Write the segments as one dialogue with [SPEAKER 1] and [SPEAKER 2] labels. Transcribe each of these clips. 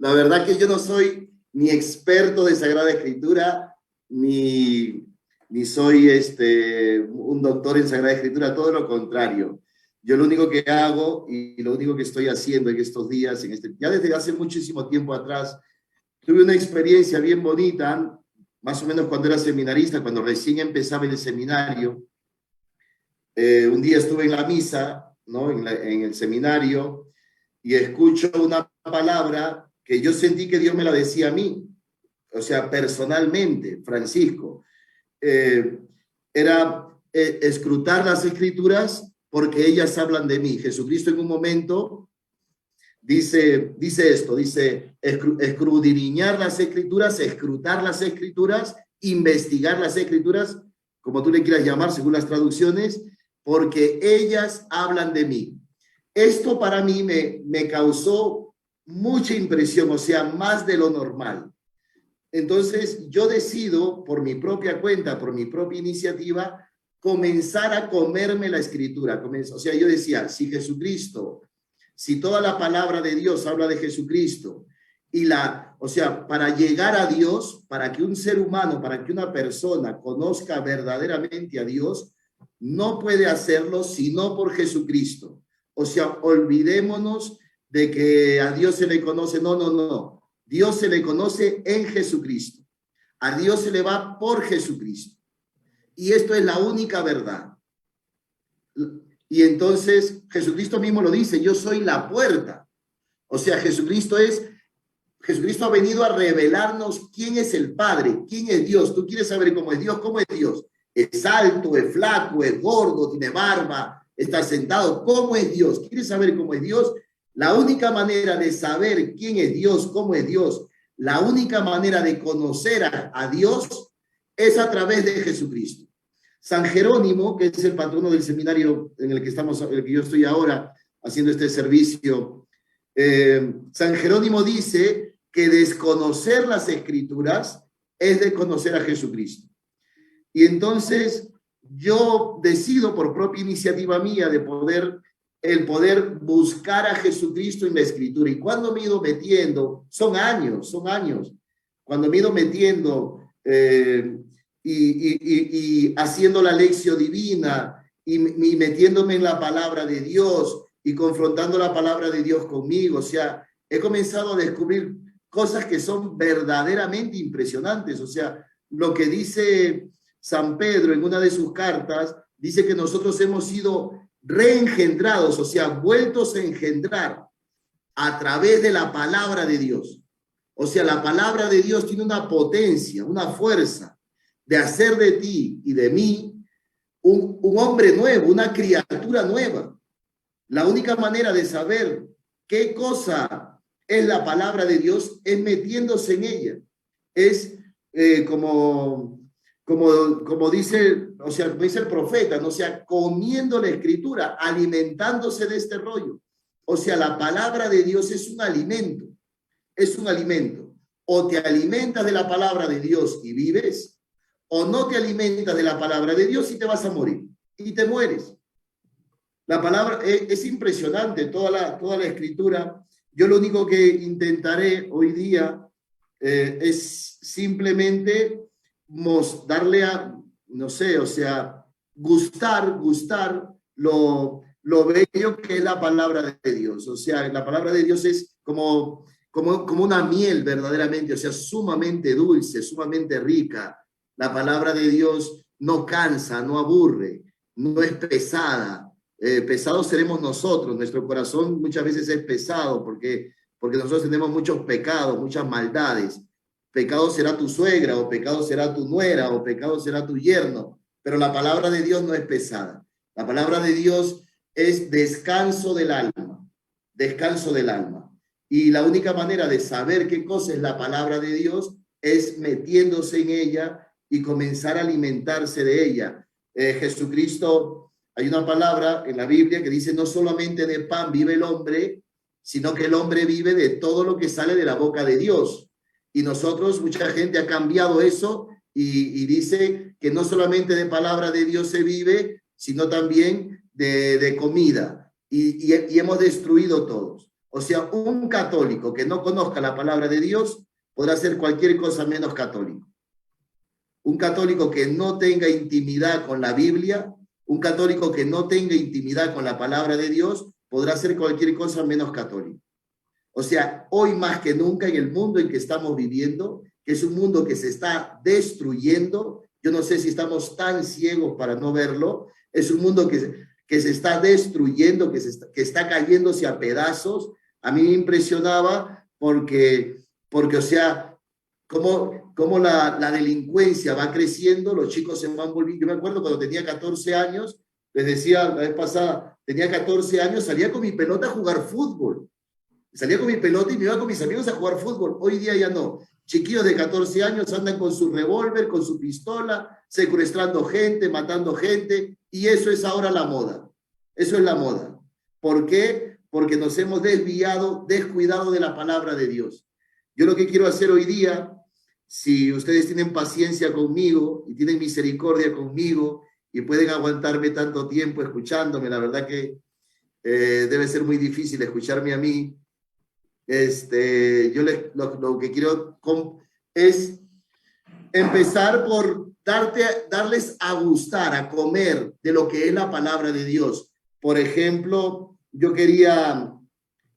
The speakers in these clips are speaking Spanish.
[SPEAKER 1] La verdad que yo no soy ni experto de Sagrada Escritura, ni soy un doctor en Sagrada Escritura, todo lo contrario. Yo lo único que hago y lo único que estoy haciendo en estos días, ya desde hace muchísimo tiempo atrás, tuve una experiencia bien bonita, más o menos cuando era seminarista, cuando recién empezaba el seminario. Un día estuve en la misa, ¿no? En el seminario, y escucho una palabra que yo sentí que Dios me la decía a mí, o sea, personalmente, Francisco. Era escrutar las escrituras porque ellas hablan de mí. Jesucristo en un momento dice esto, dice escudriñar las escrituras, escrutar las escrituras, investigar las escrituras, como tú le quieras llamar según las traducciones, porque ellas hablan de mí. Esto para mí me causó mucha impresión, o sea, más de lo normal. Entonces yo decido, por mi propia cuenta, por mi propia iniciativa, comenzar a comerme la escritura. O sea, yo decía, si toda la palabra de Dios habla de Jesucristo, o sea, para llegar a Dios, para que un ser humano, para que una persona conozca verdaderamente a Dios, no puede hacerlo sino por Jesucristo. O sea, olvidémonos de que a Dios se le conoce. No. Dios se le conoce en Jesucristo. A Dios se le va por Jesucristo. Y esto es la única verdad. Y entonces Jesucristo mismo lo dice, yo soy la puerta. O sea, Jesucristo ha venido a revelarnos quién es el Padre, quién es Dios. Tú quieres saber cómo es Dios, es alto, es flaco, es gordo, tiene barba, está sentado. ¿Cómo es Dios? ¿Quieres saber cómo es Dios? La única manera de saber quién es Dios, cómo es Dios, la única manera de conocer a Dios es a través de Jesucristo. San Jerónimo, que es el patrono del seminario en el que yo estoy ahora haciendo este servicio, San Jerónimo dice que desconocer las Escrituras es desconocer a Jesucristo. Y entonces yo decido por propia iniciativa mía de poder buscar a Jesucristo en la Escritura. Y cuando me he ido metiendo, son años, cuando me he ido metiendo y haciendo la lección divina y metiéndome en la palabra de Dios y confrontando la palabra de Dios conmigo, o sea, he comenzado a descubrir cosas que son verdaderamente impresionantes. O sea, lo que dice San Pedro en una de sus cartas, dice que nosotros hemos sido reengendrados, o sea, vueltos a engendrar a través de la palabra de Dios. O sea, la palabra de Dios tiene una potencia, una fuerza de hacer de ti y de mí un hombre nuevo, una criatura nueva. La única manera de saber qué cosa es la palabra de Dios es metiéndose en ella. Es como dice, o sea, dice el profeta, ¿no? O sea, comiendo la escritura, alimentándose de este rollo. O sea, la palabra de Dios es un alimento, O te alimentas de la palabra de Dios y vives, o no te alimentas de la palabra de Dios y te vas a morir, y te mueres. La palabra es impresionante, toda la escritura. Yo lo único que intentaré hoy día es simplemente darle no sé, o sea, gustar lo bello que es la palabra de Dios. O sea, la palabra de Dios es como una miel verdaderamente, o sea, sumamente dulce, sumamente rica. La palabra de Dios no cansa, no aburre, no es pesada. Pesados seremos nosotros, nuestro corazón muchas veces es pesado porque nosotros tenemos muchos pecados, muchas maldades. Pecado será tu suegra, o pecado será tu nuera, o pecado será tu yerno, pero la palabra de Dios no es pesada. La palabra de Dios es descanso del alma, descanso del alma. Y la única manera de saber qué cosa es la palabra de Dios es metiéndose en ella y comenzar a alimentarse de ella. Jesucristo, hay una palabra en la Biblia que dice: no solamente de pan vive el hombre, sino que el hombre vive de todo lo que sale de la boca de Dios. Y nosotros, mucha gente ha cambiado eso y dice que no solamente de palabra de Dios se vive, sino también de comida. Y hemos destruido todos. O sea, un católico que no conozca la palabra de Dios podrá ser cualquier cosa menos católico. Un católico que no tenga intimidad con la Biblia, un católico que no tenga intimidad con la palabra de Dios, podrá ser cualquier cosa menos católico. O sea, hoy más que nunca en el mundo en que estamos viviendo, que es un mundo que se está destruyendo, yo no sé si estamos tan ciegos para no verlo, es un mundo que se está destruyendo, que está cayéndose a pedazos. A mí me impresionaba porque o sea, cómo la delincuencia va creciendo, los chicos se van volviendo. Yo me acuerdo cuando tenía 14 años, les decía la vez pasada, tenía 14 años, salía con mi pelota a jugar fútbol. Salía con mi pelota y me iba con mis amigos a jugar fútbol. Hoy día ya no. Chiquillos de 14 años andan con su revólver, con su pistola, secuestrando gente, matando gente, y eso es ahora la moda. Eso es la moda. ¿Por qué? Porque nos hemos descuidado de la palabra de Dios. Yo lo que quiero hacer hoy día, si ustedes tienen paciencia conmigo y tienen misericordia conmigo y pueden aguantarme tanto tiempo escuchándome, la verdad que debe ser muy difícil escucharme a mí. Yo lo que quiero es empezar por darles a gustar, a comer de lo que es la palabra de Dios. Por ejemplo, yo quería,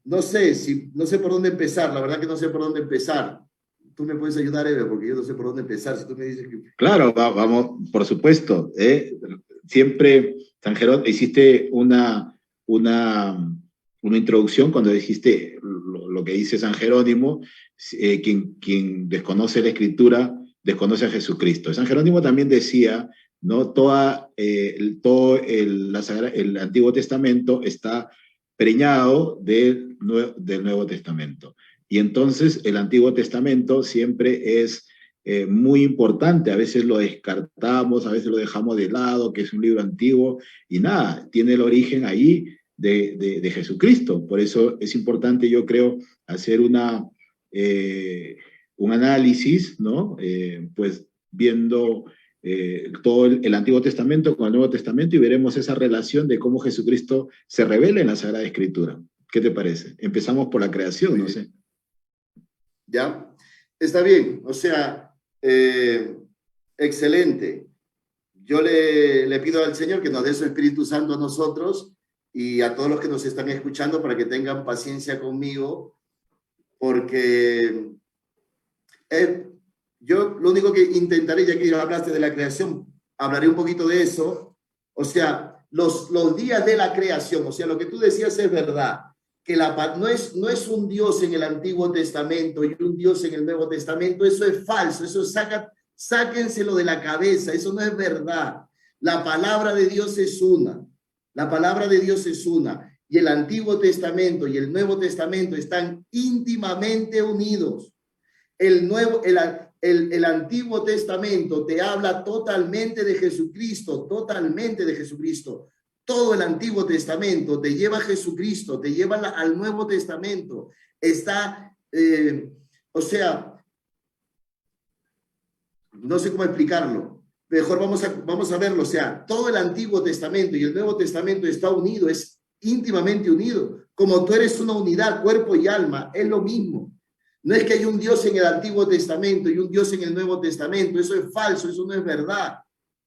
[SPEAKER 1] no sé por dónde empezar, la verdad que no sé por dónde empezar. Tú me puedes ayudar, Eve, porque yo no sé por dónde empezar. Si tú me dices que...
[SPEAKER 2] Claro, vamos, por supuesto. Siempre, San Jerónimo, hiciste una introducción cuando dijiste lo que dice San Jerónimo, quien desconoce la Escritura, desconoce a Jesucristo. San Jerónimo también decía, ¿no? Todo el Antiguo Testamento está preñado del Nuevo Testamento. Y entonces el Antiguo Testamento siempre es muy importante. A veces lo descartamos, a veces lo dejamos de lado, que es un libro antiguo, y nada, tiene el origen ahí de Jesucristo. Por eso es importante, yo creo, hacer un análisis, ¿no? Pues viendo todo el Antiguo Testamento con el Nuevo Testamento, y veremos esa relación de cómo Jesucristo se revela en la Sagrada Escritura. ¿Qué te parece? Empezamos por la creación, no sé.
[SPEAKER 1] ¿Ya? Está bien, o sea, excelente. Yo le pido al Señor que nos dé su Espíritu Santo a nosotros y a todos los que nos están escuchando para que tengan paciencia conmigo, porque yo lo único que intentaré, ya que hablaste de la creación, hablaré un poquito de eso. O sea, los días de la creación, o sea, lo que tú decías es verdad, que no es un Dios en el Antiguo Testamento y un Dios en el Nuevo Testamento. Eso es falso, eso sáquenselo de la cabeza, eso no es verdad. La palabra de Dios es una, la palabra de Dios es una, y el Antiguo Testamento y el Nuevo Testamento están íntimamente unidos. El Antiguo Testamento te habla totalmente de Jesucristo, totalmente de Jesucristo. Todo el Antiguo Testamento te lleva a Jesucristo, te lleva al Nuevo Testamento. Está, o sea, no sé cómo explicarlo. Mejor vamos a verlo. O sea, todo el Antiguo Testamento y el Nuevo Testamento está unido, es íntimamente unido. Como tú eres una unidad, cuerpo y alma, es lo mismo. No es que hay un Dios en el Antiguo Testamento y un Dios en el Nuevo Testamento. Eso es falso, eso no es verdad.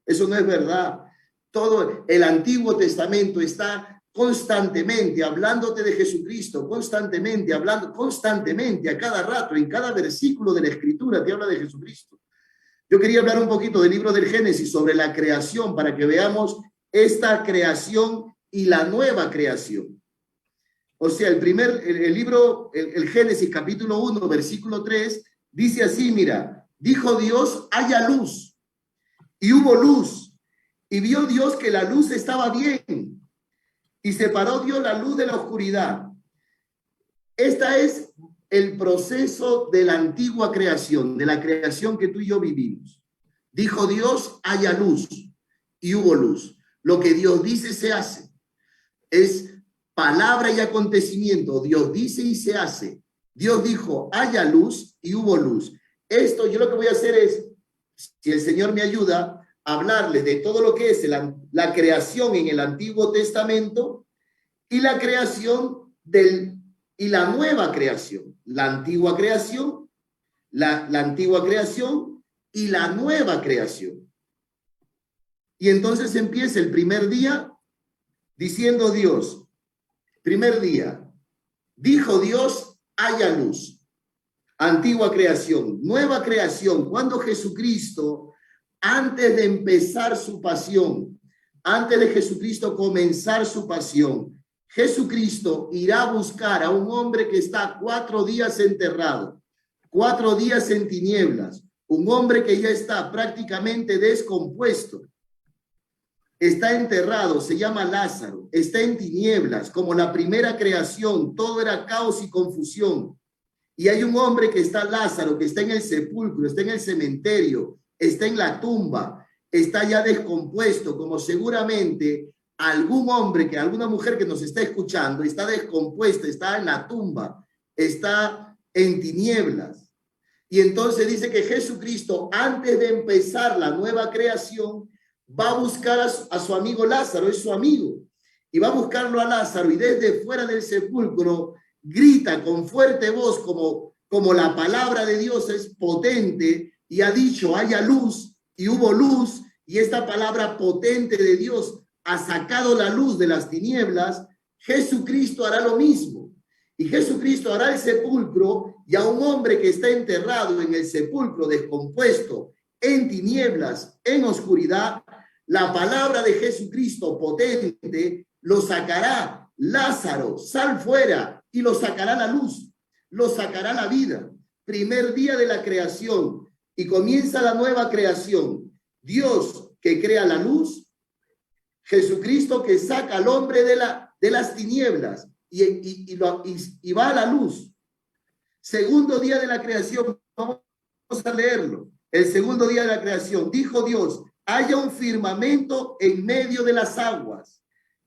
[SPEAKER 1] Eso no es verdad. Todo el Antiguo Testamento está constantemente hablándote de Jesucristo, constantemente, hablando constantemente, a cada rato, en cada versículo de la Escritura te habla de Jesucristo. Yo quería hablar un poquito del libro del Génesis sobre la creación para que veamos esta creación y la nueva creación. O sea, el libro, el Génesis capítulo 1, versículo 3, dice así, mira, dijo Dios, haya luz, y hubo luz. Y vio Dios que la luz estaba bien, y separó Dios la luz de la oscuridad. Este es el proceso de la antigua creación, de la creación que tú y yo vivimos. Dijo Dios, haya luz, y hubo luz. Lo que Dios dice se hace. Es palabra y acontecimiento. Dios dice y se hace. Dios dijo, haya luz, y hubo luz. Esto yo lo que voy a hacer es, si el Señor me ayuda, hablarles de todo lo que es la creación en el Antiguo Testamento y la creación del y la nueva creación. La antigua creación, la antigua creación y la nueva creación. Y entonces empieza el primer día diciendo Dios, primer día, dijo Dios, haya luz. Antigua creación, nueva creación. Cuando Jesucristo, antes de empezar su pasión, antes de Jesucristo comenzar su pasión, Jesucristo irá a buscar a un hombre que está 4 días enterrado, 4 días en tinieblas, un hombre que ya está prácticamente descompuesto. Está enterrado, se llama Lázaro, está en tinieblas, como la primera creación, todo era caos y confusión. Y hay un hombre que está Lázaro, que está en el sepulcro, está en el cementerio, está en la tumba, está ya descompuesto, como seguramente algún hombre, alguna mujer que nos está escuchando, está descompuesta, está en la tumba, está en tinieblas. Y entonces dice que Jesucristo, antes de empezar la nueva creación, va a buscar a su amigo Lázaro, es su amigo, y va a buscarlo a Lázaro, y desde fuera del sepulcro grita con fuerte voz, como la palabra de Dios es potente, y ha dicho, haya luz, y hubo luz, y esta palabra potente de Dios ha sacado la luz de las tinieblas. Jesucristo hará lo mismo, y Jesucristo hará el sepulcro, y a un hombre que está enterrado en el sepulcro, descompuesto, en tinieblas, en oscuridad, la palabra de Jesucristo potente lo sacará. Lázaro, sal fuera, y lo sacará la luz, lo sacará la vida. Primer día de la creación, y comienza la nueva creación. Dios que crea la luz, Jesucristo que saca al hombre de las tinieblas y va a la luz. Segundo día de la creación, vamos a leerlo. El segundo día de la creación, dijo Dios, haya un firmamento en medio de las aguas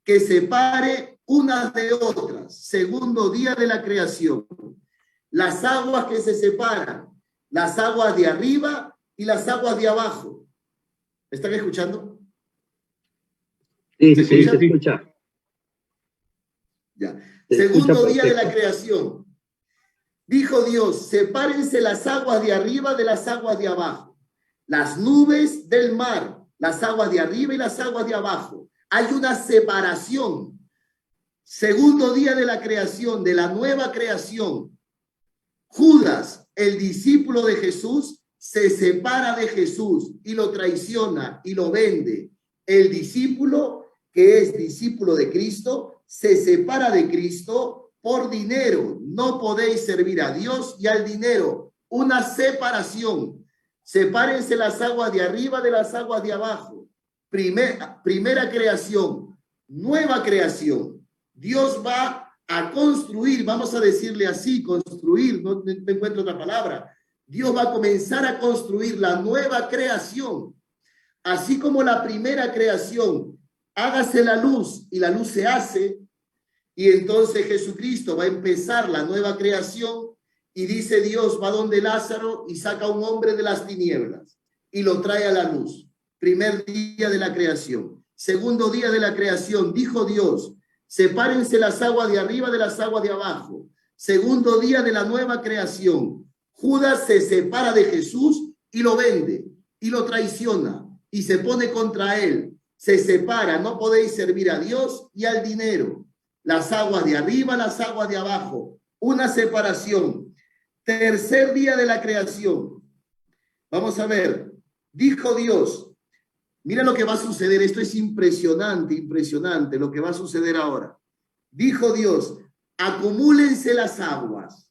[SPEAKER 1] que separe unas de otras. Segundo día de la creación. Las aguas que se separan, las aguas de arriba y las aguas de abajo. ¿Me están escuchando?
[SPEAKER 3] Sí, se escucha.
[SPEAKER 1] Ya. Segundo día de la creación. Dijo Dios, sepárense las aguas de arriba de las aguas de abajo. Las nubes del mar, las aguas de arriba y las aguas de abajo. Hay una separación. Segundo día de la creación, de la nueva creación. Judas, el discípulo de Jesús, se separa de Jesús y lo traiciona y lo vende. El discípulo, que es discípulo de Cristo, se separa de Cristo por dinero. No podéis servir a Dios y al dinero. Una separación. Sepárense las aguas de arriba de las aguas de abajo. Primera creación, nueva creación. Dios va a construir, vamos a decirle así, construir, no encuentro otra palabra. Dios va a comenzar a construir la nueva creación. Así como la primera creación, hágase la luz y la luz se hace, y entonces Jesucristo va a empezar la nueva creación y dice Dios va donde Lázaro y saca a un hombre de las tinieblas y lo trae a la luz. Primer día de la creación. Segundo día de la creación, dijo Dios, sepárense las aguas de arriba de las aguas de abajo. Segundo día de la nueva creación. Judas se separa de Jesús y lo vende y lo traiciona y se pone contra él. Se separa, no podéis servir a Dios y al dinero. Las aguas de arriba, las aguas de abajo. Una separación. Tercer día de la creación. Vamos a ver. Dijo Dios, mira lo que va a suceder. Esto es impresionante, impresionante lo que va a suceder ahora. Dijo Dios, acumúlense las aguas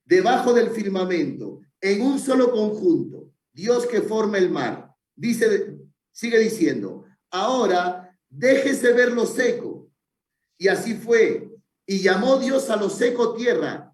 [SPEAKER 1] debajo del firmamento, en un solo conjunto. Dios que forma el mar. Sigue diciendo, ahora déjese ver lo seco. Y así fue. Y llamó Dios a lo seco tierra.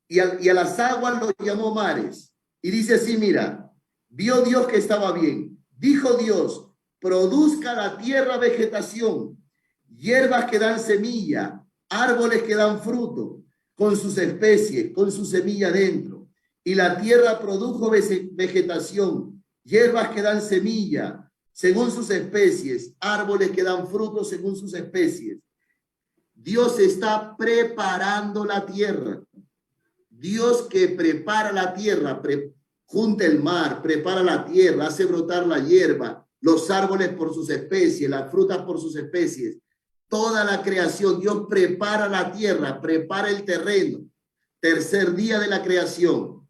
[SPEAKER 1] Y a las aguas lo llamó mares. Y dice así, mira, vio Dios que estaba bien. Dijo Dios, produzca la tierra vegetación, hierbas que dan semilla, árboles que dan fruto, con sus especies, con su semilla dentro. Y la tierra produjo vegetación, hierbas que dan semilla, según sus especies, árboles que dan fruto según sus especies. Dios está preparando la tierra. Dios que prepara la tierra, junta el mar, prepara la tierra, hace brotar la hierba, los árboles por sus especies, las frutas por sus especies. Toda la creación, Dios prepara la tierra, prepara el terreno. Tercer día de la creación.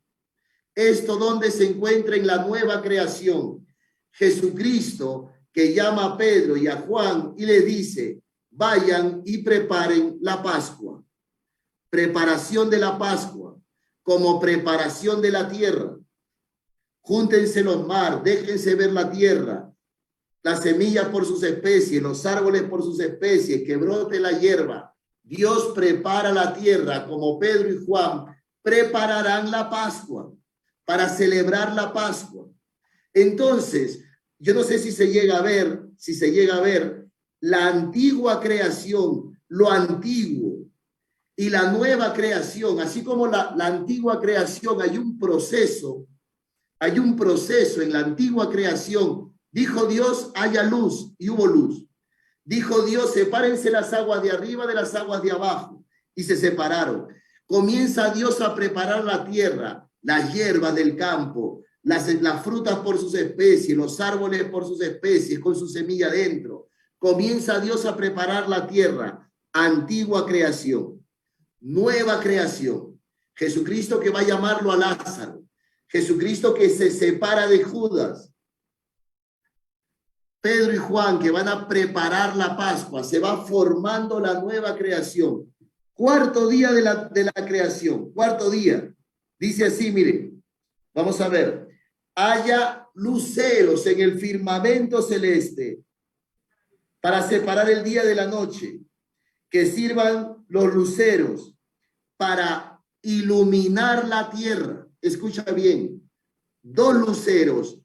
[SPEAKER 1] Esto donde se encuentra en la nueva creación. Jesucristo que llama a Pedro y a Juan y le dice, vayan y preparen la Pascua. Preparación de la Pascua como preparación de la tierra. Júntense los mares, déjense ver la tierra, las semillas por sus especies, los árboles por sus especies, que brote la hierba. Dios prepara la tierra como Pedro y Juan prepararán la Pascua para celebrar la Pascua. Entonces, yo no sé si se llega a ver la antigua creación, lo antiguo y la nueva creación, así como la antigua creación, hay un proceso en la antigua creación. Dijo Dios, haya luz, y hubo luz. Dijo Dios, sepárense las aguas de arriba de las aguas de abajo, y se separaron. Comienza Dios a preparar la tierra, las hierbas del campo, las frutas por sus especies, los árboles por sus especies, con su semilla dentro. Comienza Dios a preparar la tierra, antigua creación. Nueva creación. Jesucristo que va a llamarlo a Lázaro. Jesucristo que se separa de Judas. Pedro y Juan que van a preparar la Pascua. Se va formando la nueva creación. Cuarto día de la creación. Cuarto día. Dice así, miren. Vamos a ver. Haya luceros en el firmamento celeste para separar el día de la noche. Que sirvan los luceros para iluminar la tierra. Escucha bien, 2 luceros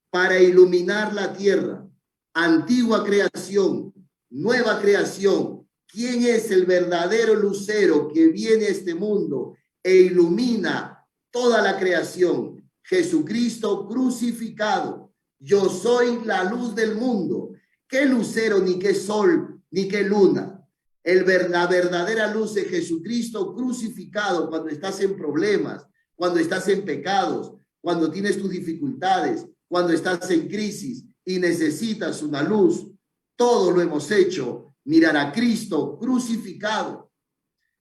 [SPEAKER 1] para iluminar la tierra. Antigua creación, nueva creación. ¿Quién es el verdadero lucero que viene a este mundo e ilumina toda la creación? Jesucristo crucificado. Yo soy la luz del mundo. ¿Qué lucero, ni qué sol, ni qué luna? La verdadera luz de Jesucristo crucificado cuando estás en problemas, cuando estás en pecados, cuando tienes tus dificultades, cuando estás en crisis y necesitas una luz. Todo lo hemos hecho. Mirar a Cristo crucificado.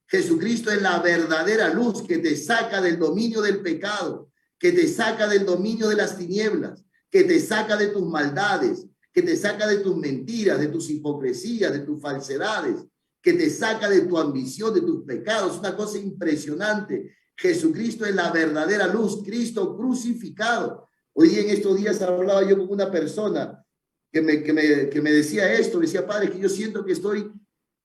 [SPEAKER 1] Jesucristo es la verdadera luz que te saca del dominio del pecado, que te saca del dominio de las tinieblas, que te saca de tus maldades, que te saca de tus mentiras, de tus hipocresías, de tus falsedades, que te saca de tu ambición, de tus pecados. Una cosa impresionante. Jesucristo es la verdadera luz, Cristo crucificado. Hoy en estos días hablaba yo con una persona que me decía esto, me decía, padre, que yo siento que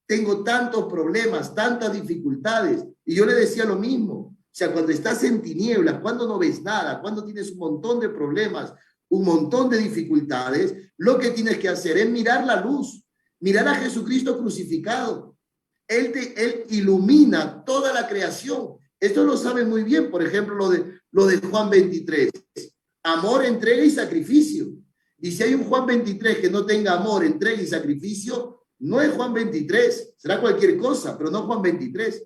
[SPEAKER 1] tengo tantos problemas, tantas dificultades. Y yo le decía lo mismo. O sea, cuando estás en tinieblas, cuando no ves nada, cuando tienes un montón de problemas, un montón de dificultades, lo que tienes que hacer es mirar la luz. Mirar a Jesucristo crucificado. Él ilumina toda la creación. Esto lo sabe muy bien, por ejemplo, lo de Juan 23. Amor, entrega y sacrificio. Y si hay un Juan 23 que no tenga amor, entrega y sacrificio, no es Juan 23. Será cualquier cosa, pero no Juan 23.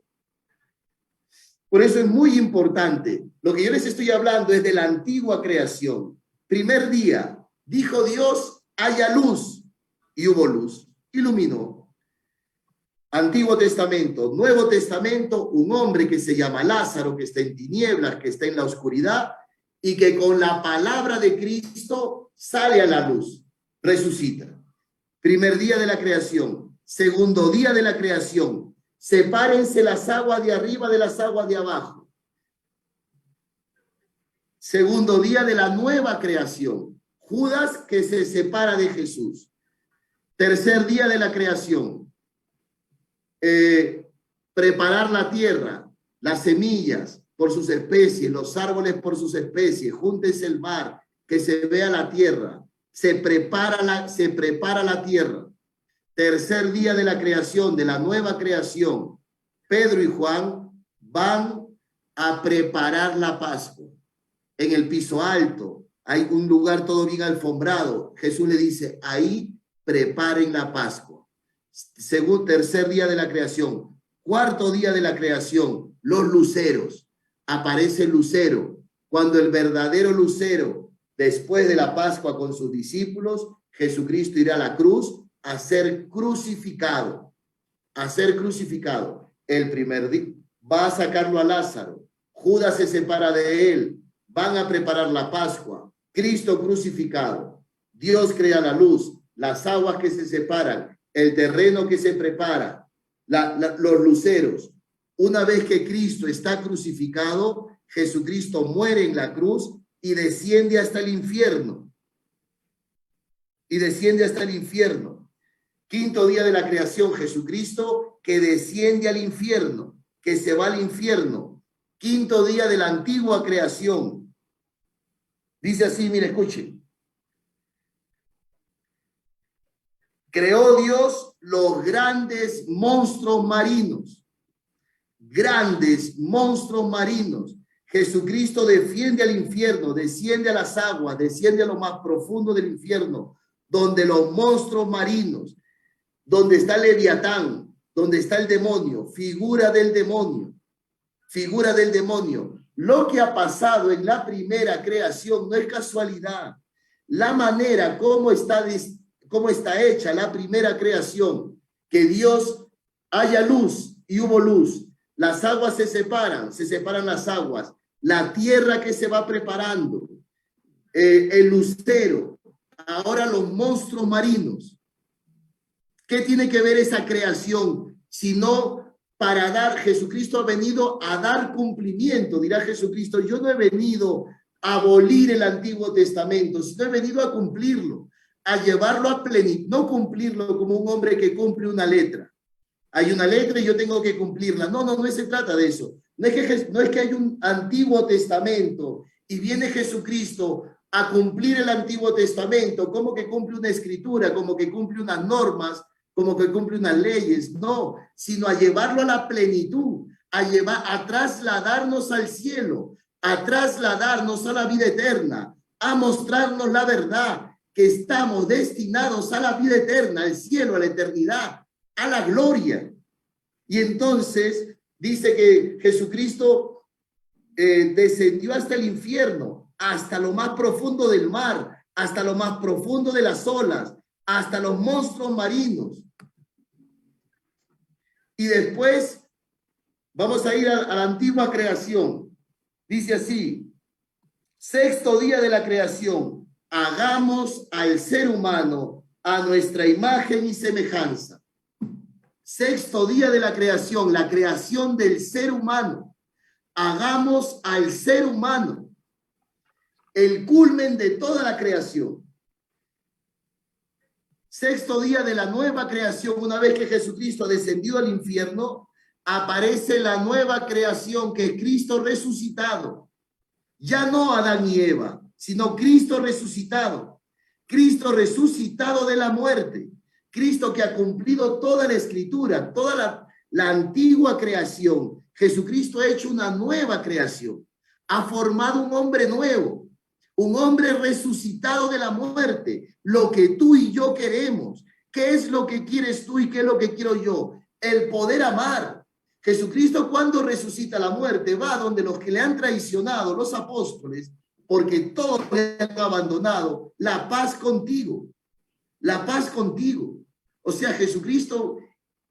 [SPEAKER 1] Por eso es muy importante. Lo que yo les estoy hablando es de la antigua creación. Primer día, dijo Dios, haya luz. Y hubo luz. Iluminó. Antiguo Testamento, Nuevo Testamento, un hombre que se llama Lázaro, que está en tinieblas, que está en la oscuridad y que con la palabra de Cristo sale a la luz, resucita. Primer día de la creación, segundo día de la creación, sepárense las aguas de arriba de las aguas de abajo. Segundo día de la nueva creación, Judas que se separa de Jesús. Tercer día de la creación, preparar la tierra, las semillas por sus especies, los árboles por sus especies, júntese el mar, que se vea la tierra, se prepara la tierra. Tercer día de la creación, de la nueva creación, Pedro y Juan van a preparar la Pascua. En el piso alto hay un lugar todo bien alfombrado. Jesús le dice, ahí preparen la Pascua. tercer día de la creación. Cuarto día de la creación, los luceros. Aparece el lucero. Cuando el verdadero lucero, después de la Pascua con sus discípulos, Jesucristo irá a la cruz a ser crucificado. A ser crucificado. El primer día va a sacarlo a Lázaro. Judas se separa de él. Van a preparar la Pascua. Cristo crucificado. Dios crea la luz, las aguas que se separan, el terreno que se prepara, los luceros. Una vez que Cristo está crucificado, Jesucristo muere en la cruz y desciende hasta el infierno. Y desciende hasta el infierno. Quinto día de la creación, Jesucristo que desciende al infierno, que se va al infierno. Quinto día de la antigua creación. Dice así, mire, escuchen. Creó Dios los grandes monstruos marinos. Grandes monstruos marinos. Jesucristo defiende al infierno, desciende a las aguas, desciende a lo más profundo del infierno, donde los monstruos marinos, donde está Leviatán, donde está el demonio, figura del demonio, figura del demonio. Lo que ha pasado en la primera creación no es casualidad. La manera como está hecha la primera creación, que Dios haya luz y hubo luz, las aguas se separan las aguas, la tierra que se va preparando, el lucero, ahora los monstruos marinos. ¿Qué tiene que ver esa creación? Sino para dar, Jesucristo ha venido a dar cumplimiento, dirá Jesucristo, yo no he venido a abolir el Antiguo Testamento, sino he venido a cumplirlo, a llevarlo a plenitud, no cumplirlo como un hombre que cumple una letra. Hay una letra y yo tengo que cumplirla. No se trata de eso. No es que hay un Antiguo Testamento y viene Jesucristo a cumplir el Antiguo Testamento, como que cumple una escritura, como que cumple unas normas, como que cumple unas leyes. No, sino a llevarlo a la plenitud, a trasladarnos al cielo, a trasladarnos a la vida eterna, a mostrarnos la verdad, que estamos destinados a la vida eterna, al cielo, a la eternidad, a la gloria. Y entonces dice que Jesucristo descendió hasta el infierno, hasta lo más profundo del mar, hasta lo más profundo de las olas, hasta los monstruos marinos. Y después vamos a ir a la antigua creación. Dice así, sexto día de la creación, hagamos al ser humano a nuestra imagen y semejanza. Sexto día de la creación del ser humano. Hagamos al ser humano el culmen de toda la creación. Sexto día de la nueva creación, una vez que Jesucristo descendió al infierno, aparece la nueva creación que es Cristo resucitado. Ya no Adán y Eva, sino Cristo resucitado. Cristo resucitado de la muerte. Cristo que ha cumplido toda la escritura, toda la antigua creación. Jesucristo ha hecho una nueva creación. Ha formado un hombre nuevo, un hombre resucitado de la muerte. Lo que tú y yo queremos. ¿Qué es lo que quieres tú y qué es lo que quiero yo? El poder amar. Jesucristo, cuando resucita la muerte, va donde los que le han traicionado, los apóstoles, porque todos le han abandonado. La paz contigo. La paz contigo. O sea, Jesucristo,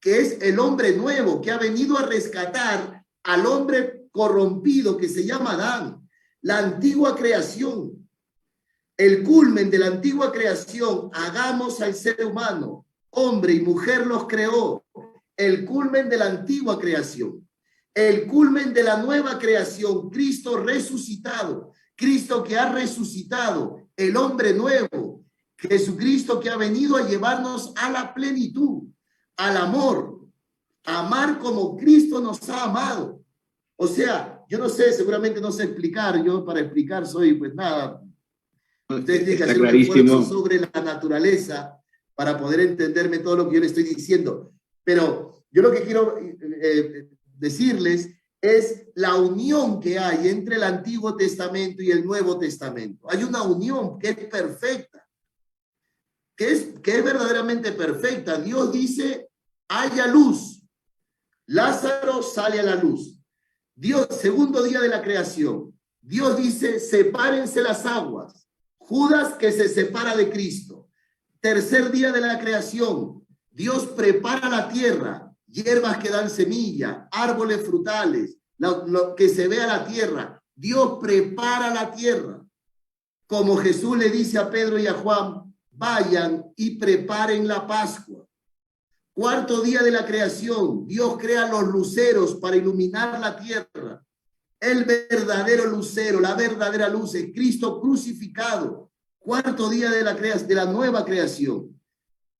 [SPEAKER 1] que es el hombre nuevo, que ha venido a rescatar al hombre corrompido que se llama Adán, la antigua creación, el culmen de la antigua creación, hagamos al ser humano, hombre y mujer los creó, el culmen de la antigua creación, el culmen de la nueva creación, Cristo resucitado, Cristo que ha resucitado, el hombre nuevo, Jesucristo que ha venido a llevarnos a la plenitud, al amor, a amar como Cristo nos ha amado. O sea, yo no sé, seguramente no sé explicar, yo para explicar soy pues nada. Ustedes tienen que hacer un esfuerzo sobre la naturaleza para poder entenderme todo lo que yo les estoy diciendo. Pero yo lo que quiero decirles es la unión que hay entre el Antiguo Testamento y el Nuevo Testamento. Hay una unión que es perfecta. Que es verdaderamente perfecta. Dios dice haya luz. Lázaro sale a la luz. Dios, segundo día de la creación, Dios dice, sepárense las aguas. Judas que se separa de Cristo. Tercer día de la creación, Dios prepara la tierra, hierbas que dan semilla, árboles frutales, lo que se vea la tierra. Dios prepara la tierra. Como Jesús le dice a Pedro y a Juan, vayan y preparen la Pascua. Cuarto día de la creación, Dios crea los luceros para iluminar la tierra. El verdadero lucero, la verdadera luz es Cristo crucificado. Cuarto día de la nueva creación.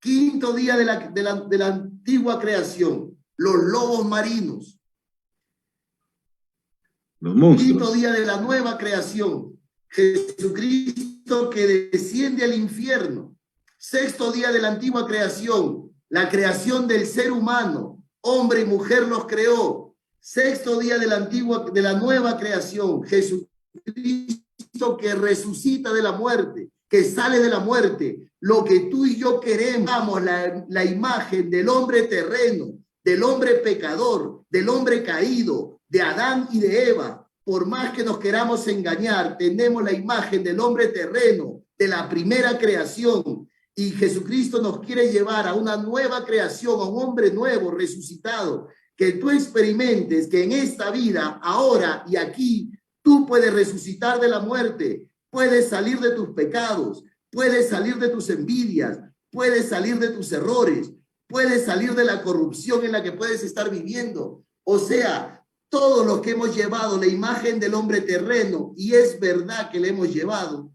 [SPEAKER 1] Quinto día de la antigua creación, los lobos marinos.
[SPEAKER 2] Los monstruos.
[SPEAKER 1] Quinto día de la nueva creación, Jesucristo que desciende al infierno. Sexto día de la antigua creación, la creación del ser humano, hombre y mujer los creó. Sexto día de la nueva creación, Jesucristo que resucita de la muerte, que sale de la muerte. Lo que tú y yo queremos, la imagen del hombre terreno, del hombre pecador, del hombre caído, de Adán y de Eva. Por más que nos queramos engañar, tenemos la imagen del hombre terreno, de la primera creación. Y Jesucristo nos quiere llevar a una nueva creación, a un hombre nuevo, resucitado, que tú experimentes que en esta vida, ahora y aquí, tú puedes resucitar de la muerte, puedes salir de tus pecados, puedes salir de tus envidias, puedes salir de tus errores, puedes salir de la corrupción en la que puedes estar viviendo. O sea, todos los que hemos llevado la imagen del hombre terreno, y es verdad que le hemos llevado,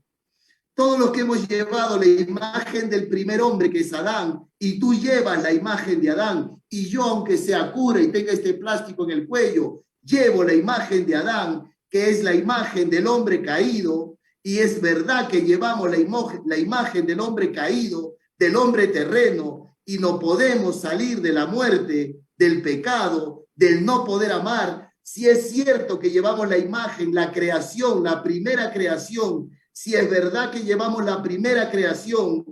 [SPEAKER 1] todos los que hemos llevado la imagen del primer hombre, que es Adán, y tú llevas la imagen de Adán, y yo, aunque sea cura y tenga este plástico en el cuello, llevo la imagen de Adán, que es la imagen del hombre caído, y es verdad que llevamos la imagen del hombre caído, del hombre terreno, y no podemos salir de la muerte, del pecado, del no poder amar. Si es cierto que llevamos la imagen, la creación, la primera creación, si es verdad que llevamos la primera creación,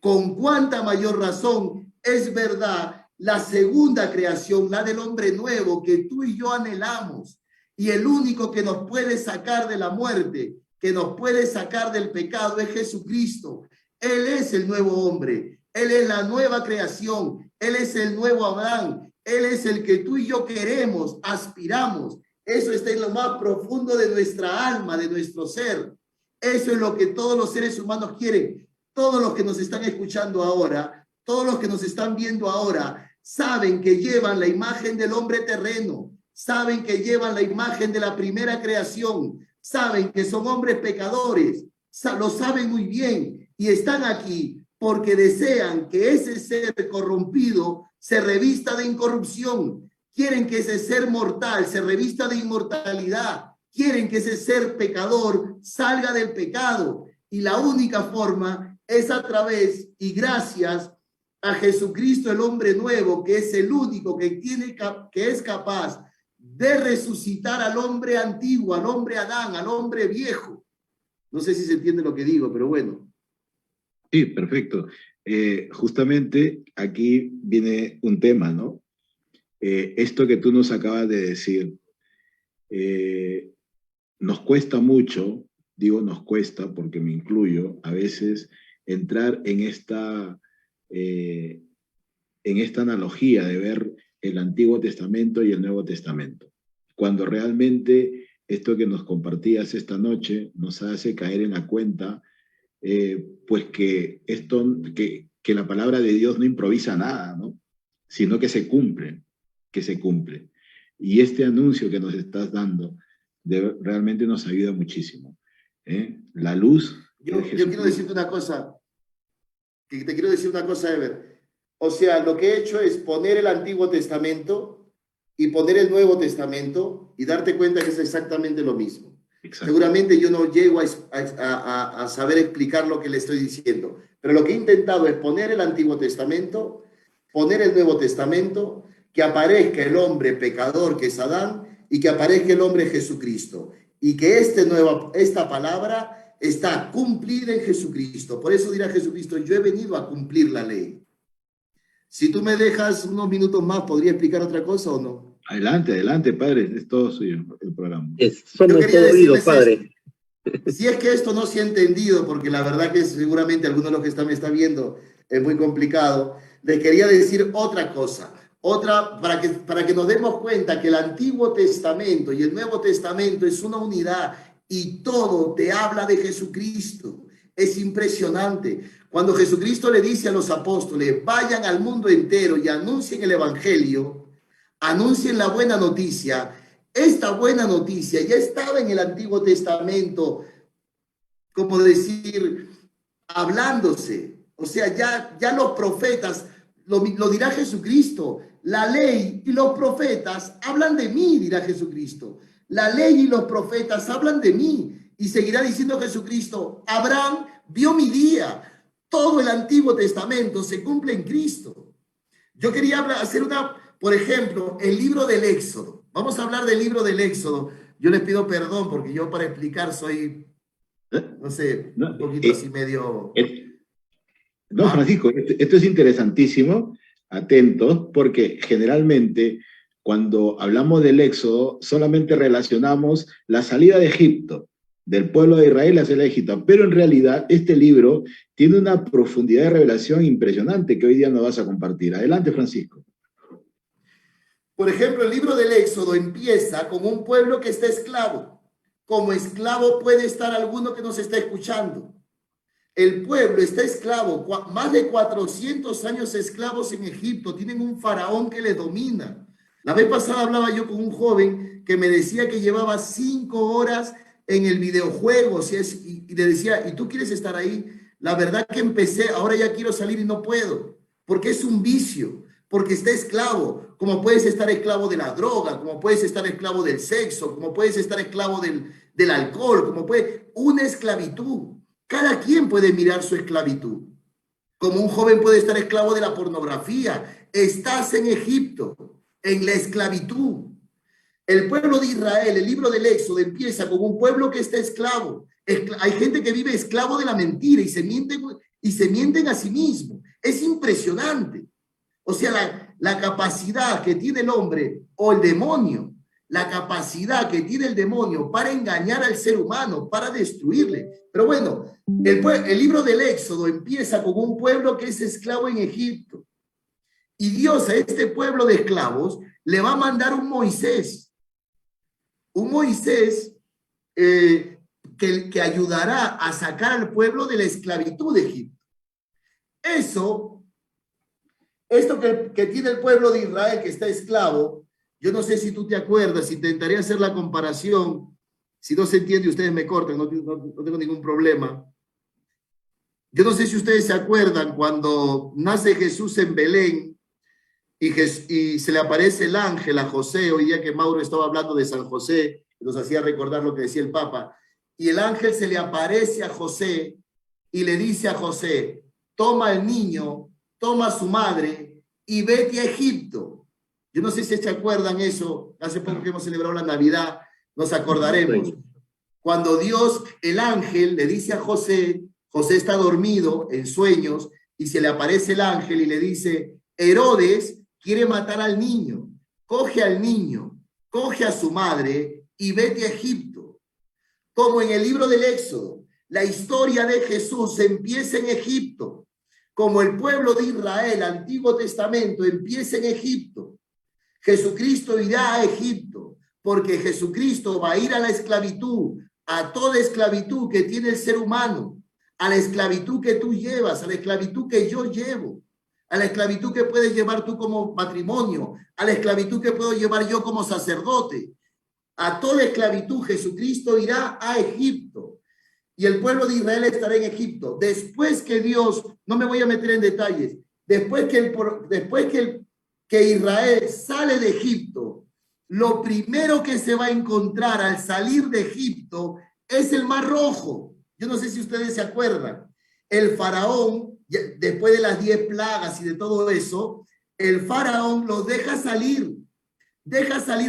[SPEAKER 1] con cuánta mayor razón es verdad la segunda creación, la del hombre nuevo que tú y yo anhelamos. Y el único que nos puede sacar de la muerte, que nos puede sacar del pecado, es Jesucristo. Él es el nuevo hombre, Él es la nueva creación, Él es el nuevo Adán, Él es el que tú y yo queremos, aspiramos. Eso está en lo más profundo de nuestra alma, de nuestro ser. Eso es lo que todos los seres humanos quieren. Todos los que nos están escuchando ahora, todos los que nos están viendo ahora, saben que llevan la imagen del hombre terreno, saben que llevan la imagen de la primera creación, saben que son hombres pecadores, lo saben muy bien y están aquí porque desean que ese ser corrompido se revista de incorrupción, quieren que ese ser mortal se revista de inmortalidad, quieren que ese ser pecador salga del pecado, y la única forma es a través y gracias a Jesucristo, el hombre nuevo, que es el único que es capaz de resucitar al hombre antiguo, al hombre Adán, al hombre viejo. No sé si se entiende lo que digo, pero bueno.
[SPEAKER 2] Sí, perfecto. Justamente aquí viene un tema, ¿no? Esto que tú nos acabas de decir, nos cuesta mucho, digo nos cuesta porque me incluyo, a veces entrar en esta analogía de ver el Antiguo Testamento y el Nuevo Testamento, cuando realmente esto que nos compartías esta noche nos hace caer en la cuenta, pues que la palabra de Dios no improvisa nada, ¿no? Sino que se cumple. Y este anuncio que nos estás dando realmente nos ayuda muchísimo. La luz.
[SPEAKER 1] Yo quiero decirte una cosa, Ever. O sea, lo que he hecho es poner el Antiguo Testamento y poner el Nuevo Testamento y darte cuenta que es exactamente lo mismo. Exacto. Seguramente yo no llego a saber explicar lo que le estoy diciendo, pero lo que he intentado es poner el Antiguo Testamento, poner el Nuevo Testamento, que aparezca el hombre pecador que es Adán y que aparezca el hombre Jesucristo, y que esta palabra está cumplida en Jesucristo. Por eso dirá Jesucristo, yo he venido a cumplir la ley. Si tú me dejas unos minutos más, ¿podría explicar otra cosa o no?
[SPEAKER 2] Adelante, adelante, padre, es todo suyo el programa.
[SPEAKER 3] Somos todo oídos, padre.
[SPEAKER 1] Si es que esto no se ha entendido, porque la verdad que seguramente alguno de los que me está viendo es muy complicado, les quería decir otra cosa. Otra, para que nos demos cuenta que el Antiguo Testamento y el Nuevo Testamento es una unidad y todo te habla de Jesucristo. Es impresionante. Cuando Jesucristo le dice a los apóstoles, vayan al mundo entero y anuncien el Evangelio, anuncien la buena noticia. Esta buena noticia ya estaba en el Antiguo Testamento, como decir, hablándose. O sea, ya los profetas, lo dirá Jesucristo, la ley y los profetas hablan de mí, dirá Jesucristo. La ley y los profetas hablan de mí. Y seguirá diciendo Jesucristo, Abraham vio mi día. Todo el Antiguo Testamento se cumple en Cristo. Yo quería hacer por ejemplo, el libro del Éxodo. Vamos a hablar del libro del Éxodo. Yo les pido perdón porque yo para explicar soy, no sé, un poquito así medio...
[SPEAKER 2] No, Francisco, esto es interesantísimo, atentos, porque generalmente cuando hablamos del Éxodo solamente relacionamos la salida de Egipto, del pueblo de Israel a salida de Egipto, pero en realidad este libro tiene una profundidad de revelación impresionante que hoy día nos vas a compartir. Adelante, Francisco.
[SPEAKER 1] Por ejemplo, el libro del Éxodo empieza con un pueblo que está esclavo. Como esclavo puede estar alguno que nos está escuchando. El pueblo está esclavo, más de 400 años esclavos en Egipto, tienen un faraón que les domina. La vez pasada hablaba yo con un joven que me decía que llevaba 5 horas en el videojuego, y le decía, ¿y tú quieres estar ahí? La verdad que empecé, ahora ya quiero salir y no puedo, porque es un vicio, porque está esclavo, como puedes estar esclavo de la droga, como puedes estar esclavo del sexo, como puedes estar esclavo del alcohol, una esclavitud. Cada quien puede mirar su esclavitud. Como un joven puede estar esclavo de la pornografía. Estás en Egipto, en la esclavitud. El pueblo de Israel, el libro del Éxodo empieza con un pueblo que está esclavo. Hay gente que vive esclavo de la mentira y se mienten a sí mismo. Es impresionante. O sea, la capacidad que tiene el hombre o el demonio, la capacidad que tiene el demonio para engañar al ser humano, para destruirle. Pero bueno, el libro del Éxodo empieza con un pueblo que es esclavo en Egipto. Y Dios a este pueblo de esclavos le va a mandar un Moisés. Un Moisés que ayudará a sacar al pueblo de la esclavitud de Egipto. Esto que tiene el pueblo de Israel que está esclavo, yo no sé si tú te acuerdas, intentaré hacer la comparación. Si no se entiende, ustedes me cortan, no tengo ningún problema. Yo no sé si ustedes se acuerdan cuando nace Jesús en Belén y se le aparece el ángel a José. Hoy día que Mauro estaba hablando de San José, nos hacía recordar lo que decía el Papa. Y el ángel se le aparece a José y le dice a José, toma al niño, toma a su madre y vete a Egipto. Yo no sé si se acuerdan eso, hace poco que hemos celebrado la Navidad, nos acordaremos. Cuando Dios, el ángel, le dice a José, José está dormido en sueños y se le aparece el ángel y le dice, Herodes quiere matar al niño, coge al niño, coge a su madre y vete a Egipto. Como en el libro del Éxodo, la historia de Jesús empieza en Egipto, como el pueblo de Israel, Antiguo Testamento, empieza en Egipto. Jesucristo irá a Egipto, porque Jesucristo va a ir a la esclavitud, a toda esclavitud que tiene el ser humano, a la esclavitud que tú llevas, a la esclavitud que yo llevo, a la esclavitud que puedes llevar tú como matrimonio, a la esclavitud que puedo llevar yo como sacerdote. A toda esclavitud Jesucristo irá a Egipto y el pueblo de Israel estará en Egipto. Después que Dios, no me voy a meter en detalles, después que Israel sale de Egipto, lo primero que se va a encontrar al salir de Egipto es el Mar Rojo. Yo no sé si ustedes se acuerdan. El faraón, después de las 10 plagas y de todo eso, el faraón los deja salir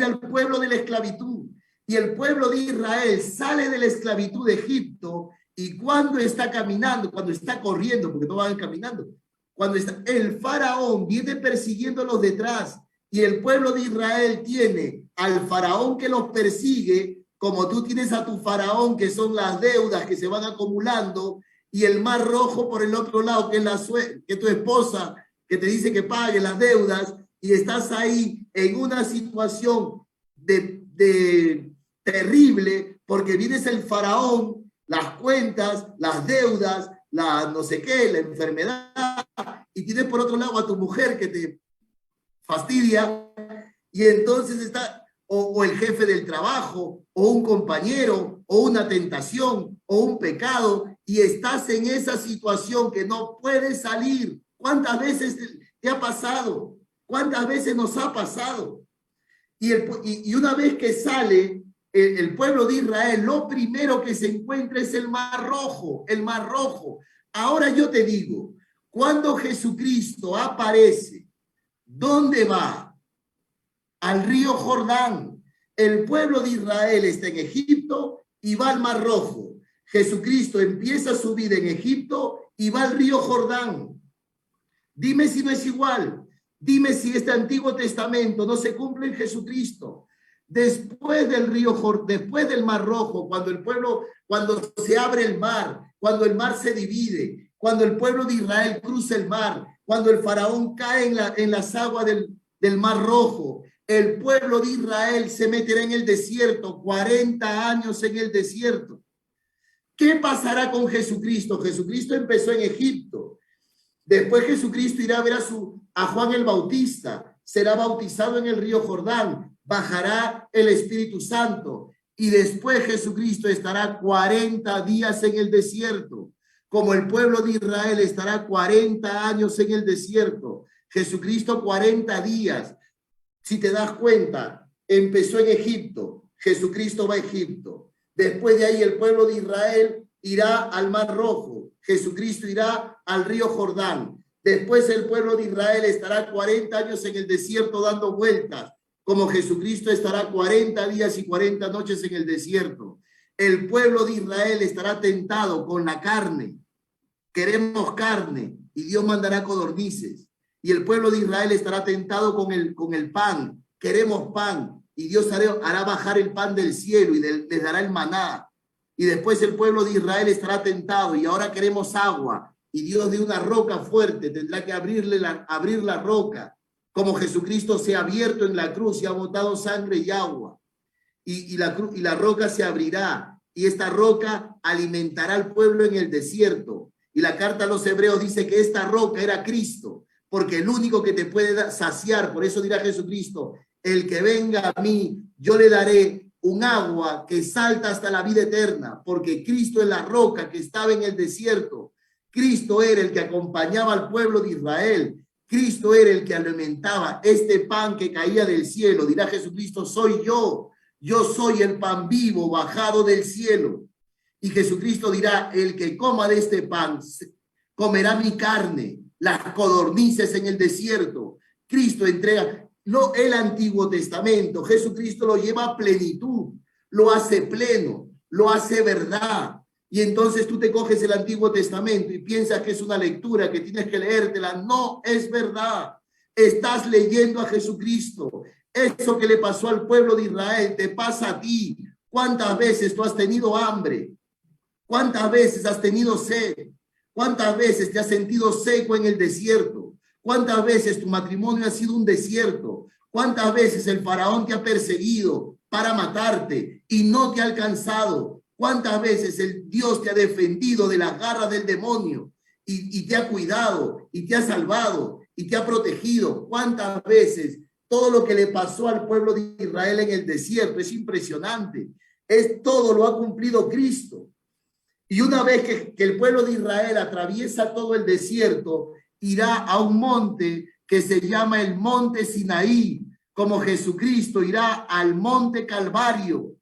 [SPEAKER 1] al pueblo de la esclavitud. Y el pueblo de Israel sale de la esclavitud de Egipto y cuando está caminando, cuando está corriendo, porque no van caminando, cuando el faraón viene persiguiéndolos detrás y el pueblo de Israel tiene al faraón que los persigue, como tú tienes a tu faraón, que son las deudas que se van acumulando, y el mar rojo por el otro lado, que es que tu esposa, que te dice que pague las deudas, y estás ahí en una situación terrible, porque vienes el faraón, las cuentas, las deudas, la no sé qué, la enfermedad, y tienes por otro lado a tu mujer que te fastidia, y entonces está, o el jefe del trabajo, o un compañero, o una tentación, o un pecado, y estás en esa situación que no puedes salir. ¿Cuántas veces te ha pasado? ¿Cuántas veces nos ha pasado? Y una vez que sale el pueblo de Israel, lo primero que se encuentra es el Mar Rojo, el Mar Rojo. Ahora yo te digo, cuando Jesucristo aparece, ¿dónde va? Al río Jordán. El pueblo de Israel está en Egipto y va al Mar Rojo. Jesucristo empieza su vida en Egipto y va al río Jordán. Dime si no es igual. Dime si este Antiguo Testamento no se cumple en Jesucristo. Después del río, después del Mar Rojo, cuando se abre el mar, cuando el mar se divide, cuando el pueblo de Israel cruza el mar, cuando el faraón cae en las aguas del Mar Rojo, el pueblo de Israel se meterá en el desierto, 40 años en el desierto. ¿Qué pasará con Jesucristo? Jesucristo empezó en Egipto. Después Jesucristo irá a ver a Juan el Bautista, será bautizado en el río Jordán, bajará el Espíritu Santo y después Jesucristo estará 40 días en el desierto, como el pueblo de Israel estará 40 años en el desierto. Jesucristo 40 días. Si te das cuenta, empezó en Egipto, Jesucristo va a Egipto. Después de ahí el pueblo de Israel irá al Mar Rojo, Jesucristo irá al río Jordán. Después el pueblo de Israel estará 40 años en el desierto dando vueltas, como Jesucristo estará 40 días y 40 noches en el desierto. El pueblo de Israel estará tentado con la carne. Queremos carne y Dios mandará codornices. Y el pueblo de Israel estará tentado con el pan. Queremos pan y Dios hará bajar el pan del cielo y les dará el maná. Y después el pueblo de Israel estará tentado y ahora queremos agua. Y Dios de una roca fuerte tendrá que abrir la roca, como Jesucristo se ha abierto en la cruz y ha botado sangre y agua. Y la roca se abrirá y esta roca alimentará al pueblo en el desierto. Y la carta a los hebreos dice que esta roca era Cristo, porque el único que te puede saciar, por eso dirá Jesucristo, el que venga a mí, yo le daré un agua que salta hasta la vida eterna, porque Cristo es la roca que estaba en el desierto. Cristo era el que acompañaba al pueblo de Israel. Cristo era el que alimentaba este pan que caía del cielo. Dirá Jesucristo, soy yo. Yo soy el pan vivo bajado del cielo. Y Jesucristo dirá, el que coma de este pan comerá mi carne, las codornices en el desierto. Cristo entrega el Antiguo Testamento. Jesucristo lo lleva a plenitud, lo hace pleno, lo hace verdad. Y entonces tú te coges el Antiguo Testamento y piensas que es una lectura que tienes que leértela. No es verdad. Estás leyendo a Jesucristo. Eso que le pasó al pueblo de Israel te pasa a ti. ¿Cuántas veces tú has tenido hambre? ¿Cuántas veces has tenido sed? ¿Cuántas veces te has sentido seco en el desierto? ¿Cuántas veces tu matrimonio ha sido un desierto? ¿Cuántas veces el faraón te ha perseguido para matarte y no te ha alcanzado? ¿Cuántas veces el Dios te ha defendido de las garras del demonio y te ha cuidado y te ha salvado y te ha protegido? ¿Cuántas veces todo lo que le pasó al pueblo de Israel en el desierto es impresionante? Todo lo ha cumplido Cristo. Y una vez que el pueblo de Israel atraviesa todo el desierto, irá a un monte que se llama el monte Sinaí, como Jesucristo irá al monte Calvario.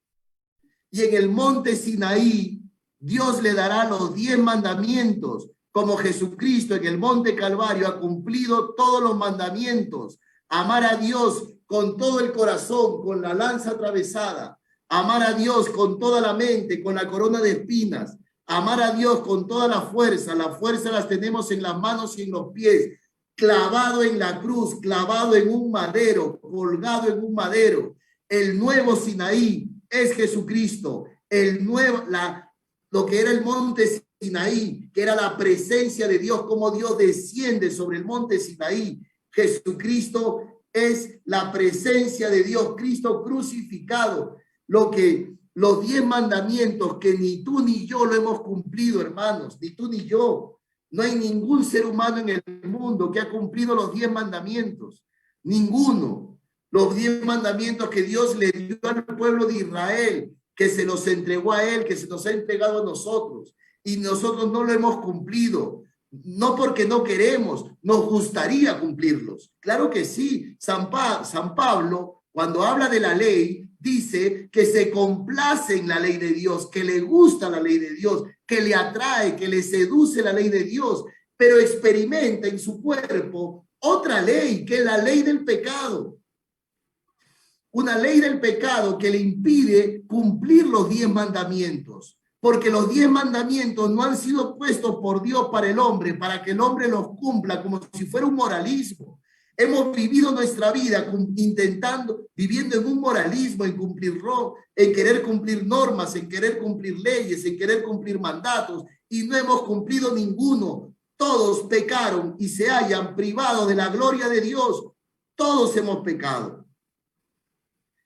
[SPEAKER 1] Y en el monte Sinaí, Dios le dará los 10 mandamientos, como Jesucristo en el monte Calvario ha cumplido todos los mandamientos. Amar a Dios con todo el corazón, con la lanza atravesada. Amar a Dios con toda la mente, con la corona de espinas. amar a Dios con toda la fuerza las tenemos en las manos y en los pies, clavado en la cruz, clavado en un madero, colgado en un madero. El nuevo Sinaí es Jesucristo, lo que era el monte Sinaí, que era la presencia de Dios, como Dios desciende sobre el monte Sinaí. Jesucristo es la presencia de Dios, Cristo crucificado, los 10 mandamientos que ni tú ni yo lo hemos cumplido, hermanos, ni tú ni yo. No hay ningún ser humano en el mundo que ha cumplido los 10 mandamientos, ninguno. Los 10 mandamientos que Dios le dio al pueblo de Israel, que se los entregó a él, que se nos ha entregado a nosotros, y nosotros no lo hemos cumplido. No porque no queremos, nos gustaría cumplirlos. Claro que sí. San Pablo, cuando habla de la ley, dice que se complace en la ley de Dios, que le gusta la ley de Dios, que le atrae, que le seduce la ley de Dios, pero experimenta en su cuerpo otra ley, que es la ley del pecado. Una ley del pecado que le impide cumplir los 10 mandamientos. Porque los 10 mandamientos no han sido puestos por Dios para el hombre, para que el hombre los cumpla como si fuera un moralismo. Hemos vivido nuestra vida viviendo en un moralismo, en querer cumplir normas, en querer cumplir leyes, en querer cumplir mandatos, y no hemos cumplido ninguno. Todos pecaron y se hayan privado de la gloria de Dios. Todos hemos pecado.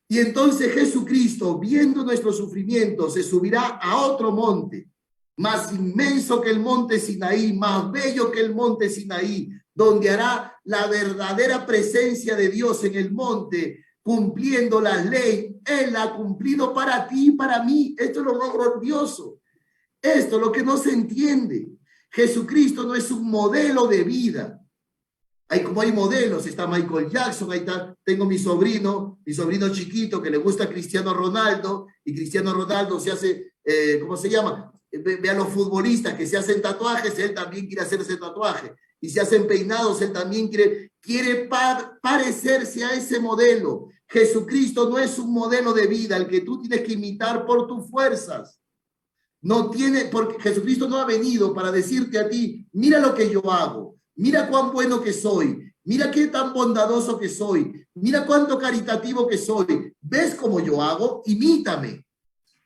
[SPEAKER 1] Y entonces Jesucristo, viendo nuestro sufrimiento, se subirá a otro monte, más inmenso que el monte Sinaí, más bello que el monte Sinaí, donde hará la verdadera presencia de Dios en el monte, cumpliendo la ley. Él la ha cumplido para ti y para mí. Esto es lo más glorioso. Esto es lo que no se entiende. Jesucristo no es un modelo de vida. Como hay modelos, está Michael Jackson, ahí está, tengo mi sobrino chiquito que le gusta Cristiano Ronaldo, y Cristiano Ronaldo se hace, ¿cómo se llama? Ve a los futbolistas que se hacen tatuajes, él también quiere hacerse tatuaje, y se hacen peinados, él también quiere parecerse a ese modelo. Jesucristo no es un modelo de vida el que tú tienes que imitar por tus fuerzas. Porque Jesucristo no ha venido para decirte a ti, mira lo que yo hago. Mira cuán bueno que soy, mira qué tan bondadoso que soy, mira cuánto caritativo que soy. ¿Ves cómo yo hago? Imítame.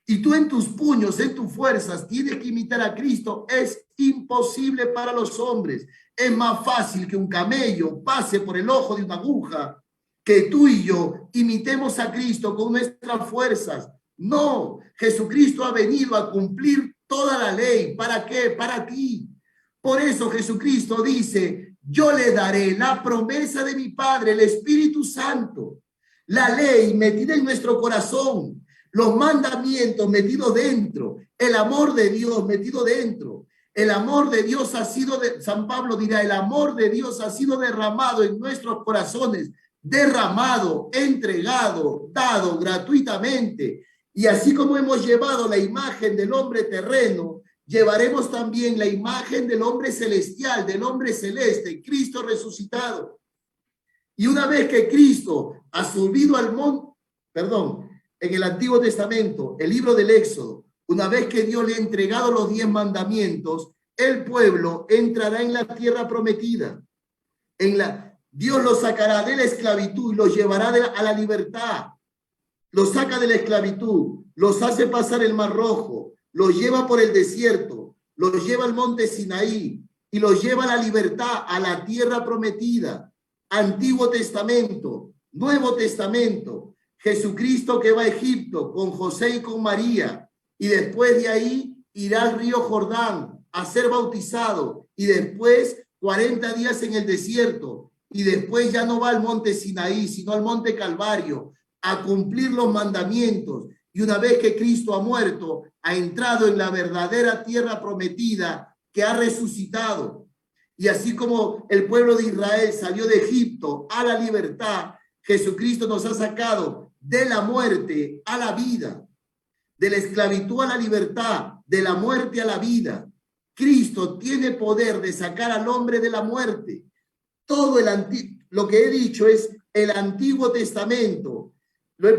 [SPEAKER 1] Y tú en tus puños, en tus fuerzas, tienes que imitar a Cristo. Es imposible para los hombres. Es más fácil que un camello pase por el ojo de una aguja que tú y yo imitemos a Cristo con nuestras fuerzas. No, Jesucristo ha venido a cumplir toda la ley. ¿Para qué? Para ti. Por eso Jesucristo dice, yo le daré la promesa de mi Padre, el Espíritu Santo, la ley metida en nuestro corazón, los mandamientos metidos dentro, el amor de Dios metido dentro. El amor de Dios ha sido, San Pablo dirá, el amor de Dios ha sido derramado en nuestros corazones, derramado, entregado, dado gratuitamente. Y así como hemos llevado la imagen del hombre terreno, llevaremos también la imagen del hombre celestial, del hombre celeste, Cristo resucitado. Y una vez que Cristo ha subido al monte, en el Antiguo Testamento, el libro del Éxodo, una vez que Dios le ha entregado los 10 mandamientos, el pueblo entrará en la tierra prometida. Dios los sacará de la esclavitud y los llevará a la libertad. Los saca de la esclavitud, los hace pasar el Mar Rojo, los lleva por el desierto, los lleva al monte Sinaí y los lleva a la libertad, a la tierra prometida. Antiguo Testamento, Nuevo Testamento, Jesucristo que va a Egipto con José y con María, y después de ahí irá al río Jordán a ser bautizado, y después 40 días en el desierto, y después ya no va al monte Sinaí, sino al monte Calvario, a cumplir los mandamientos. Y una vez que Cristo ha muerto, ha entrado en la verdadera tierra prometida, que ha resucitado. Y así como el pueblo de Israel salió de Egipto a la libertad, Jesucristo nos ha sacado de la muerte a la vida, de la esclavitud a la libertad, de la muerte a la vida. Cristo tiene poder de sacar al hombre de la muerte. Todo lo que he dicho es el Antiguo Testamento. Lo he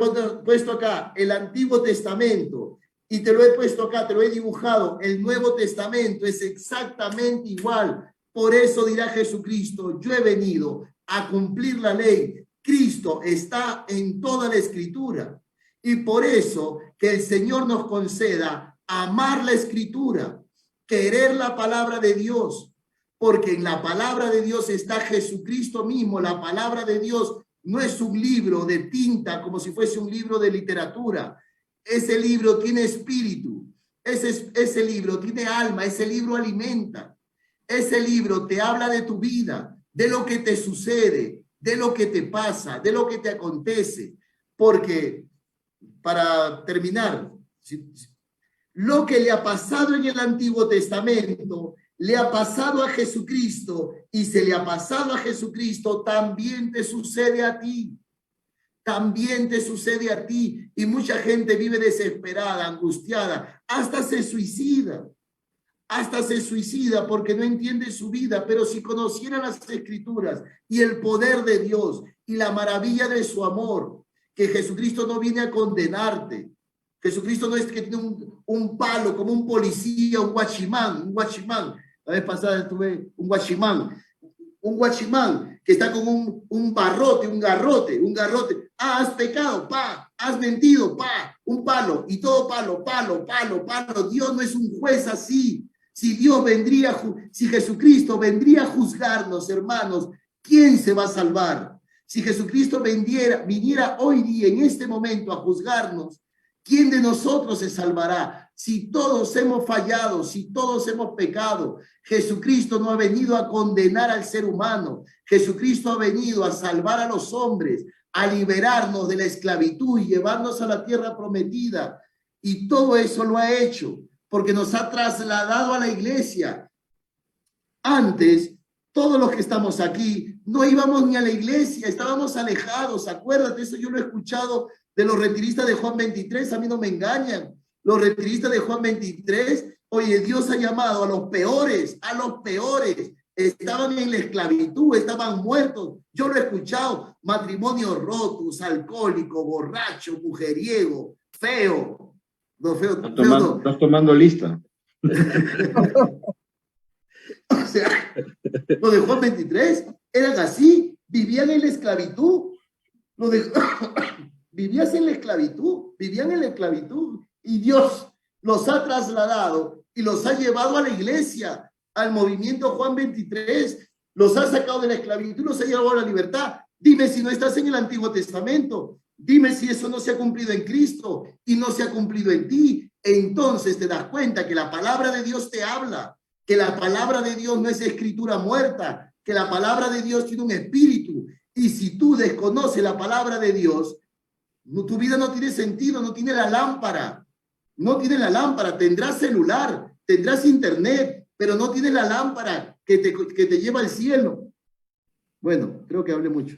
[SPEAKER 1] puesto acá, el Antiguo Testamento. Y te lo he puesto acá, te lo he dibujado. El Nuevo Testamento es exactamente igual. Por eso dirá Jesucristo, yo he venido a cumplir la ley. Cristo está en toda la Escritura. Y por eso que el Señor nos conceda amar la Escritura, querer la palabra de Dios, porque en la palabra de Dios está Jesucristo mismo. La palabra de Dios no es un libro de tinta como si fuese un libro de literatura. Ese libro tiene espíritu, ese libro tiene alma, ese libro alimenta. Ese libro te habla de tu vida, de lo que te sucede, de lo que te pasa, de lo que te acontece. Porque, para terminar, lo que le ha pasado en el Antiguo Testamento, le ha pasado a Jesucristo, y se le ha pasado a Jesucristo, también te sucede a ti. También te sucede a ti. Y mucha gente vive desesperada, angustiada, hasta se suicida. Hasta se suicida porque no entiende su vida. Pero si conocieran las Escrituras y el poder de Dios y la maravilla de su amor, que Jesucristo no viene a condenarte. Jesucristo no es que tiene un palo como un policía, un guachimán. La vez pasada tuve un guachimán que está con un barrote, un garrote. Ah, has pecado, pa, has mentido, pa, un palo, y todo palo. Dios no es un juez así. Si Jesucristo vendría a juzgarnos, hermanos, ¿quién se va a salvar? Si Jesucristo viniera hoy día, en este momento, a juzgarnos, ¿quién de nosotros se salvará? Si todos hemos fallado, si todos hemos pecado, Jesucristo no ha venido a condenar al ser humano. Jesucristo ha venido a salvar a los hombres, a liberarnos de la esclavitud y llevarnos a la tierra prometida. Y todo eso lo ha hecho porque nos ha trasladado a la iglesia. Antes, todos los que estamos aquí no íbamos ni a la iglesia, estábamos alejados. Acuérdate, eso yo lo he escuchado de los retiristas de Juan 23, a mí no me engañan. Los retiristas de Juan 23, oye, Dios ha llamado a los peores, estaban en la esclavitud, estaban muertos. Yo lo he escuchado, matrimonios rotos, alcohólico, borracho, mujeriego, feo. No, feo,
[SPEAKER 2] Estás tomando lista.
[SPEAKER 1] O sea, los de Juan 23 eran así, vivían en la esclavitud. Vivían en la esclavitud. Y Dios los ha trasladado y los ha llevado a la iglesia, al movimiento Juan 23. Los ha sacado de la esclavitud, los ha llevado a la libertad. Dime si no estás en el Antiguo Testamento. Dime si eso no se ha cumplido en Cristo y no se ha cumplido en ti. Entonces te das cuenta que la palabra de Dios te habla, que la palabra de Dios no es escritura muerta, que la palabra de Dios tiene un espíritu. Y si tú desconoces la palabra de Dios, tu vida no tiene sentido, no tiene la lámpara. Tendrás celular, tendrás internet, pero no tienes la lámpara que te lleva al cielo. Bueno, creo que hablé mucho.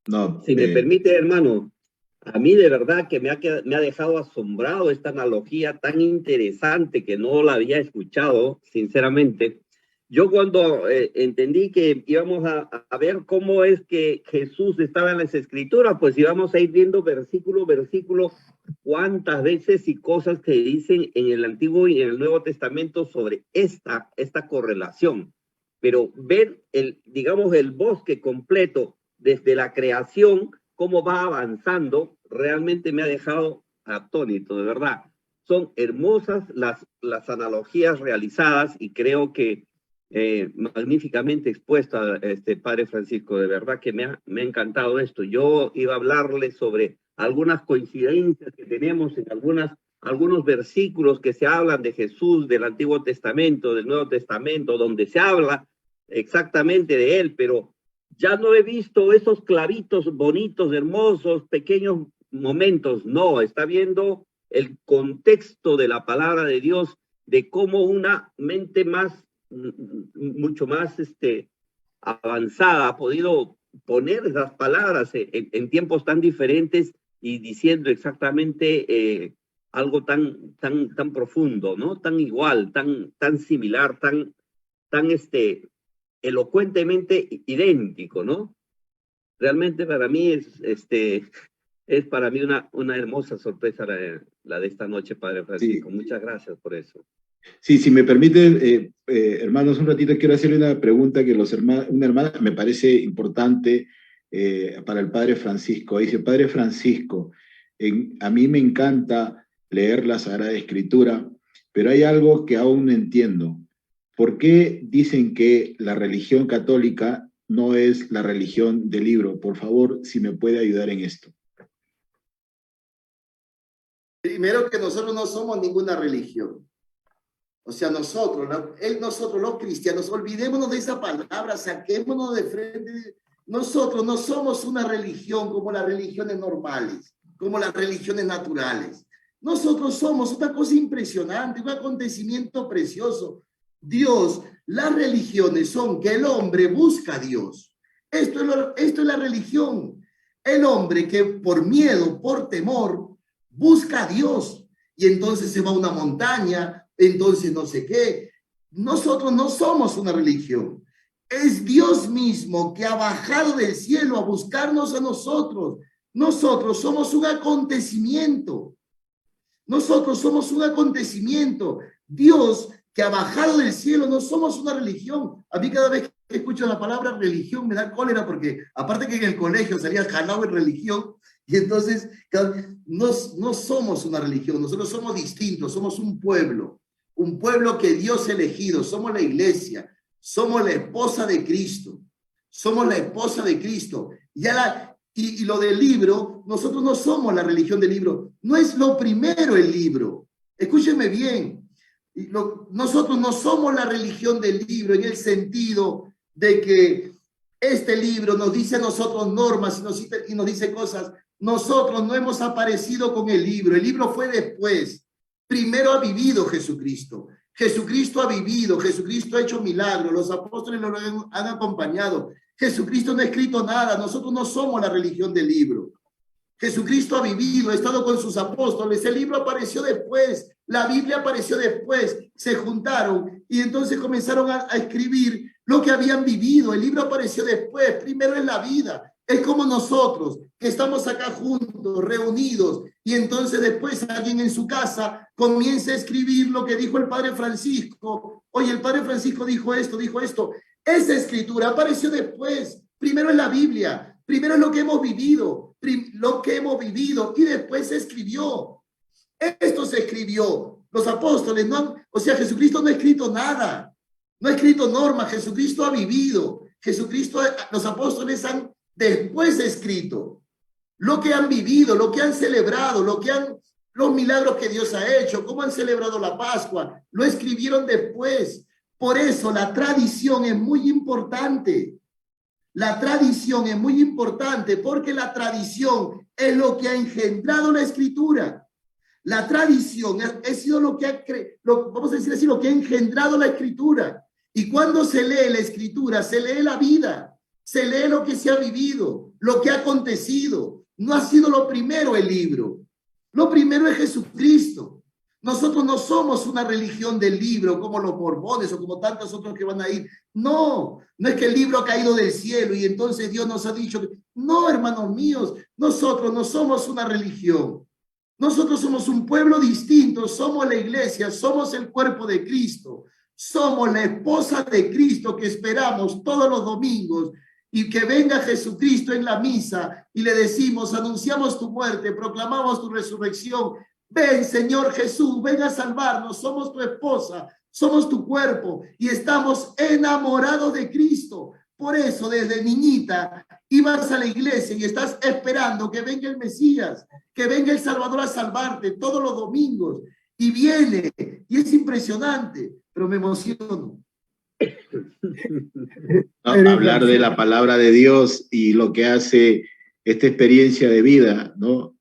[SPEAKER 3] No, si me permite, hermano, a mí de verdad que me ha dejado asombrado esta analogía tan interesante que no la había escuchado, sinceramente. Yo cuando entendí que íbamos a ver cómo es que Jesús estaba en las Escrituras, pues íbamos a ir viendo versículo, cuántas veces y cosas que dicen en el Antiguo y en el Nuevo Testamento sobre esta correlación. Pero ver digamos, el bosque completo desde la creación, cómo va avanzando, realmente me ha dejado atónito, de verdad. Son hermosas las analogías realizadas y creo que magníficamente expuesta, padre Francisco. De verdad que me ha encantado esto. Yo iba a hablarle sobre algunas coincidencias que tenemos en algunos versículos que se hablan de Jesús, del Antiguo Testamento, del Nuevo Testamento, donde se habla exactamente de él, pero ya no he visto esos clavitos bonitos, hermosos, pequeños momentos. No, está viendo el contexto de la palabra de Dios, de cómo una mente mucho más avanzada ha podido poner esas palabras en tiempos tan diferentes y diciendo exactamente algo tan profundo, ¿no? Tan igual, tan similar, tan elocuentemente idéntico, ¿no? Realmente para mí Es para mí una hermosa sorpresa la de esta noche, Padre Francisco.
[SPEAKER 2] Sí.
[SPEAKER 3] Muchas gracias por eso.
[SPEAKER 2] Sí, si me permiten, hermanos, un ratito quiero hacerle una pregunta que una hermana me parece importante para el Padre Francisco. Dice, Padre Francisco, a mí me encanta leer la Sagrada Escritura, pero hay algo que aún no entiendo. ¿Por qué dicen que la religión católica no es la religión del libro? Por favor, si me puede ayudar en esto.
[SPEAKER 1] Primero que nosotros no somos ninguna religión. O sea, nosotros los cristianos, olvidémonos de esa palabra, saquémonos de frente. Nosotros no somos una religión como las religiones normales, como las religiones naturales. Nosotros somos una cosa impresionante, un acontecimiento precioso. Dios, las religiones son que el hombre busca a Dios. Esto es la religión. El hombre que por miedo, por temor, busca a Dios. Y entonces se va a una montaña, entonces no sé qué. Nosotros no somos una religión. Es Dios mismo que ha bajado del cielo a buscarnos a nosotros. Nosotros somos un acontecimiento. Nosotros somos un acontecimiento. Dios que ha bajado del cielo, no somos una religión. A mí cada vez que escucho la palabra religión me da cólera porque aparte que en el colegio salía jalado en religión y entonces no somos una religión, nosotros somos distintos, somos un pueblo que Dios ha elegido, somos la iglesia, somos la esposa de Cristo, somos la esposa de Cristo. Y lo del libro, nosotros no somos la religión del libro, no es lo primero el libro, escúchenme bien. Nosotros no somos la religión del libro en el sentido de que este libro nos dice a nosotros normas y nos dice cosas. Nosotros no hemos aparecido con el libro fue después. Primero ha vivido Jesucristo. Jesucristo ha vivido, Jesucristo ha hecho milagros, los apóstoles lo han acompañado. Jesucristo no ha escrito nada, nosotros no somos la religión del libro. Jesucristo ha vivido, ha estado con sus apóstoles, el libro apareció después, la Biblia apareció después, se juntaron y entonces comenzaron a escribir lo que habían vivido. El libro apareció después, primero en la vida. Es como nosotros, que estamos acá juntos, reunidos, y entonces después alguien en su casa comienza a escribir lo que dijo el Padre Francisco. Oye, el Padre Francisco dijo esto, dijo esto. Esa escritura apareció después, primero en la Biblia, primero en lo que hemos vivido, y después se escribió. Esto se escribió. Los apóstoles Jesucristo no ha escrito nada, no ha escrito normas, Jesucristo ha vivido. Los apóstoles han después escrito lo que han vivido, lo que han celebrado, los milagros que Dios ha hecho, cómo han celebrado la Pascua, lo escribieron después. Por eso la tradición es muy importante. La tradición es muy importante porque la tradición es lo que ha engendrado la escritura. La tradición ha sido lo que vamos a decir así, lo que ha engendrado la escritura. Y cuando se lee la escritura, se lee la vida, se lee lo que se ha vivido, lo que ha acontecido. No ha sido lo primero el libro. Lo primero es Jesucristo. Nosotros no somos una religión del libro como los Borbones o como tantos otros que van a ir. No es que el libro ha caído del cielo y entonces Dios nos ha dicho. No, hermanos míos, nosotros no somos una religión. Nosotros somos un pueblo distinto, somos la iglesia, somos el cuerpo de Cristo, somos la esposa de Cristo que esperamos todos los domingos y que venga Jesucristo en la misa y le decimos, anunciamos tu muerte, proclamamos tu resurrección. Ven, Señor Jesús, ven a salvarnos, somos tu esposa, somos tu cuerpo y estamos enamorados de Cristo. Por eso, desde niñita, ibas a la iglesia y estás esperando que venga el Mesías, que venga el Salvador a salvarte todos los domingos. Y viene, y es impresionante, pero me emociono.
[SPEAKER 2] Hablar de la palabra de Dios y lo que hace esta experiencia de vida, ¿no?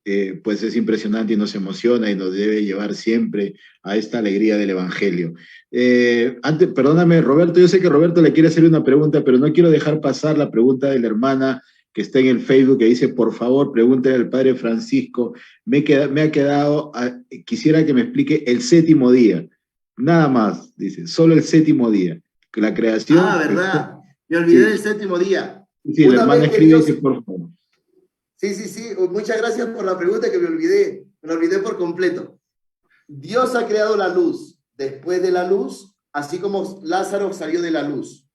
[SPEAKER 2] Pues es impresionante y nos emociona y nos debe llevar siempre a esta alegría del Evangelio. Perdóname, Roberto, yo sé que Roberto le quiere hacer una pregunta, pero no quiero dejar pasar la pregunta de la hermana que está en el Facebook, que dice, por favor, pregúntale al Padre Francisco, quisiera que me explique el séptimo día, nada más, dice, solo el séptimo día, que la creación...
[SPEAKER 1] ¿Verdad? Me olvidé del séptimo día.
[SPEAKER 2] Sí, la hermana escribe y dice, por favor.
[SPEAKER 1] Sí. Muchas gracias por la pregunta que me olvidé por completo. Dios ha creado la luz. Después de la luz, así como Lázaro salió de la luz.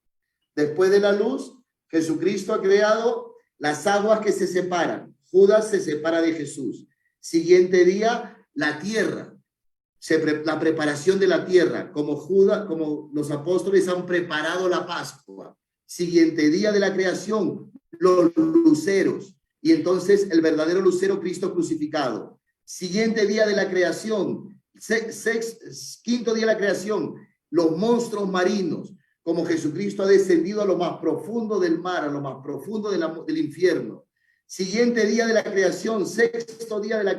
[SPEAKER 1] Después de la luz, Jesucristo ha creado las aguas que se separan. Judas se separa de Jesús. Siguiente día, la tierra. La preparación de la tierra, como Judas, como los apóstoles han preparado la Pascua. Siguiente día de la creación, los luceros. Y entonces el verdadero lucero, Cristo crucificado. Siguiente día de la creación, quinto día de la creación, los monstruos marinos, como Jesucristo ha descendido a lo más profundo del mar, a lo más profundo del infierno. Siguiente día de la creación, sexto día de la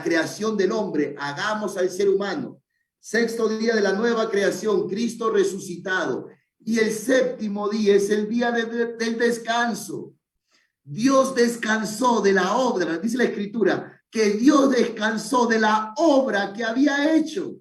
[SPEAKER 1] creación del hombre, hagamos al ser humano. Sexto día de la nueva creación, Cristo resucitado. Y el séptimo día es el día del descanso. Dios descansó de la obra, dice la Escritura, que Dios descansó de la obra que había hecho.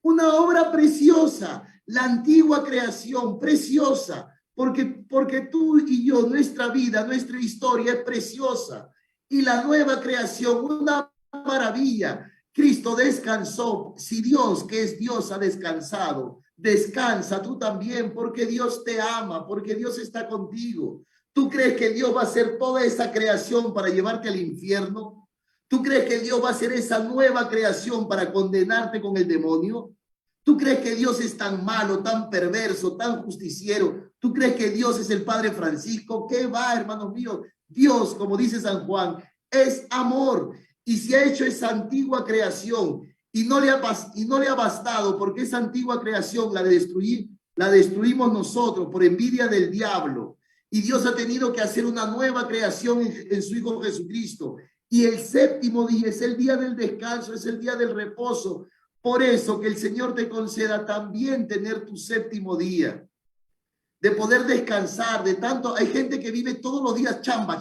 [SPEAKER 1] Una obra preciosa, la antigua creación, preciosa, porque tú y yo, nuestra vida, nuestra historia es preciosa. Y la nueva creación, una maravilla. Cristo descansó. Si Dios, que es Dios, ha descansado, descansa tú también, porque Dios te ama, porque Dios está contigo. ¿Tú crees que Dios va a hacer toda esa creación para llevarte al infierno? ¿Tú crees que Dios va a hacer esa nueva creación para condenarte con el demonio? ¿Tú crees que Dios es tan malo, tan perverso, tan justiciero? ¿Tú crees que Dios es el Padre Francisco? ¿Qué va, hermanos míos? Dios, como dice San Juan, es amor. Y si ha hecho esa antigua creación y no le ha bastado, porque esa antigua creación la destruimos nosotros por envidia del diablo. Y Dios ha tenido que hacer una nueva creación en su Hijo Jesucristo. Y el séptimo día es el día del descanso, es el día del reposo. Por eso que el Señor te conceda también tener tu séptimo día, de poder descansar de tanto. Hay gente que vive todos los días chamba,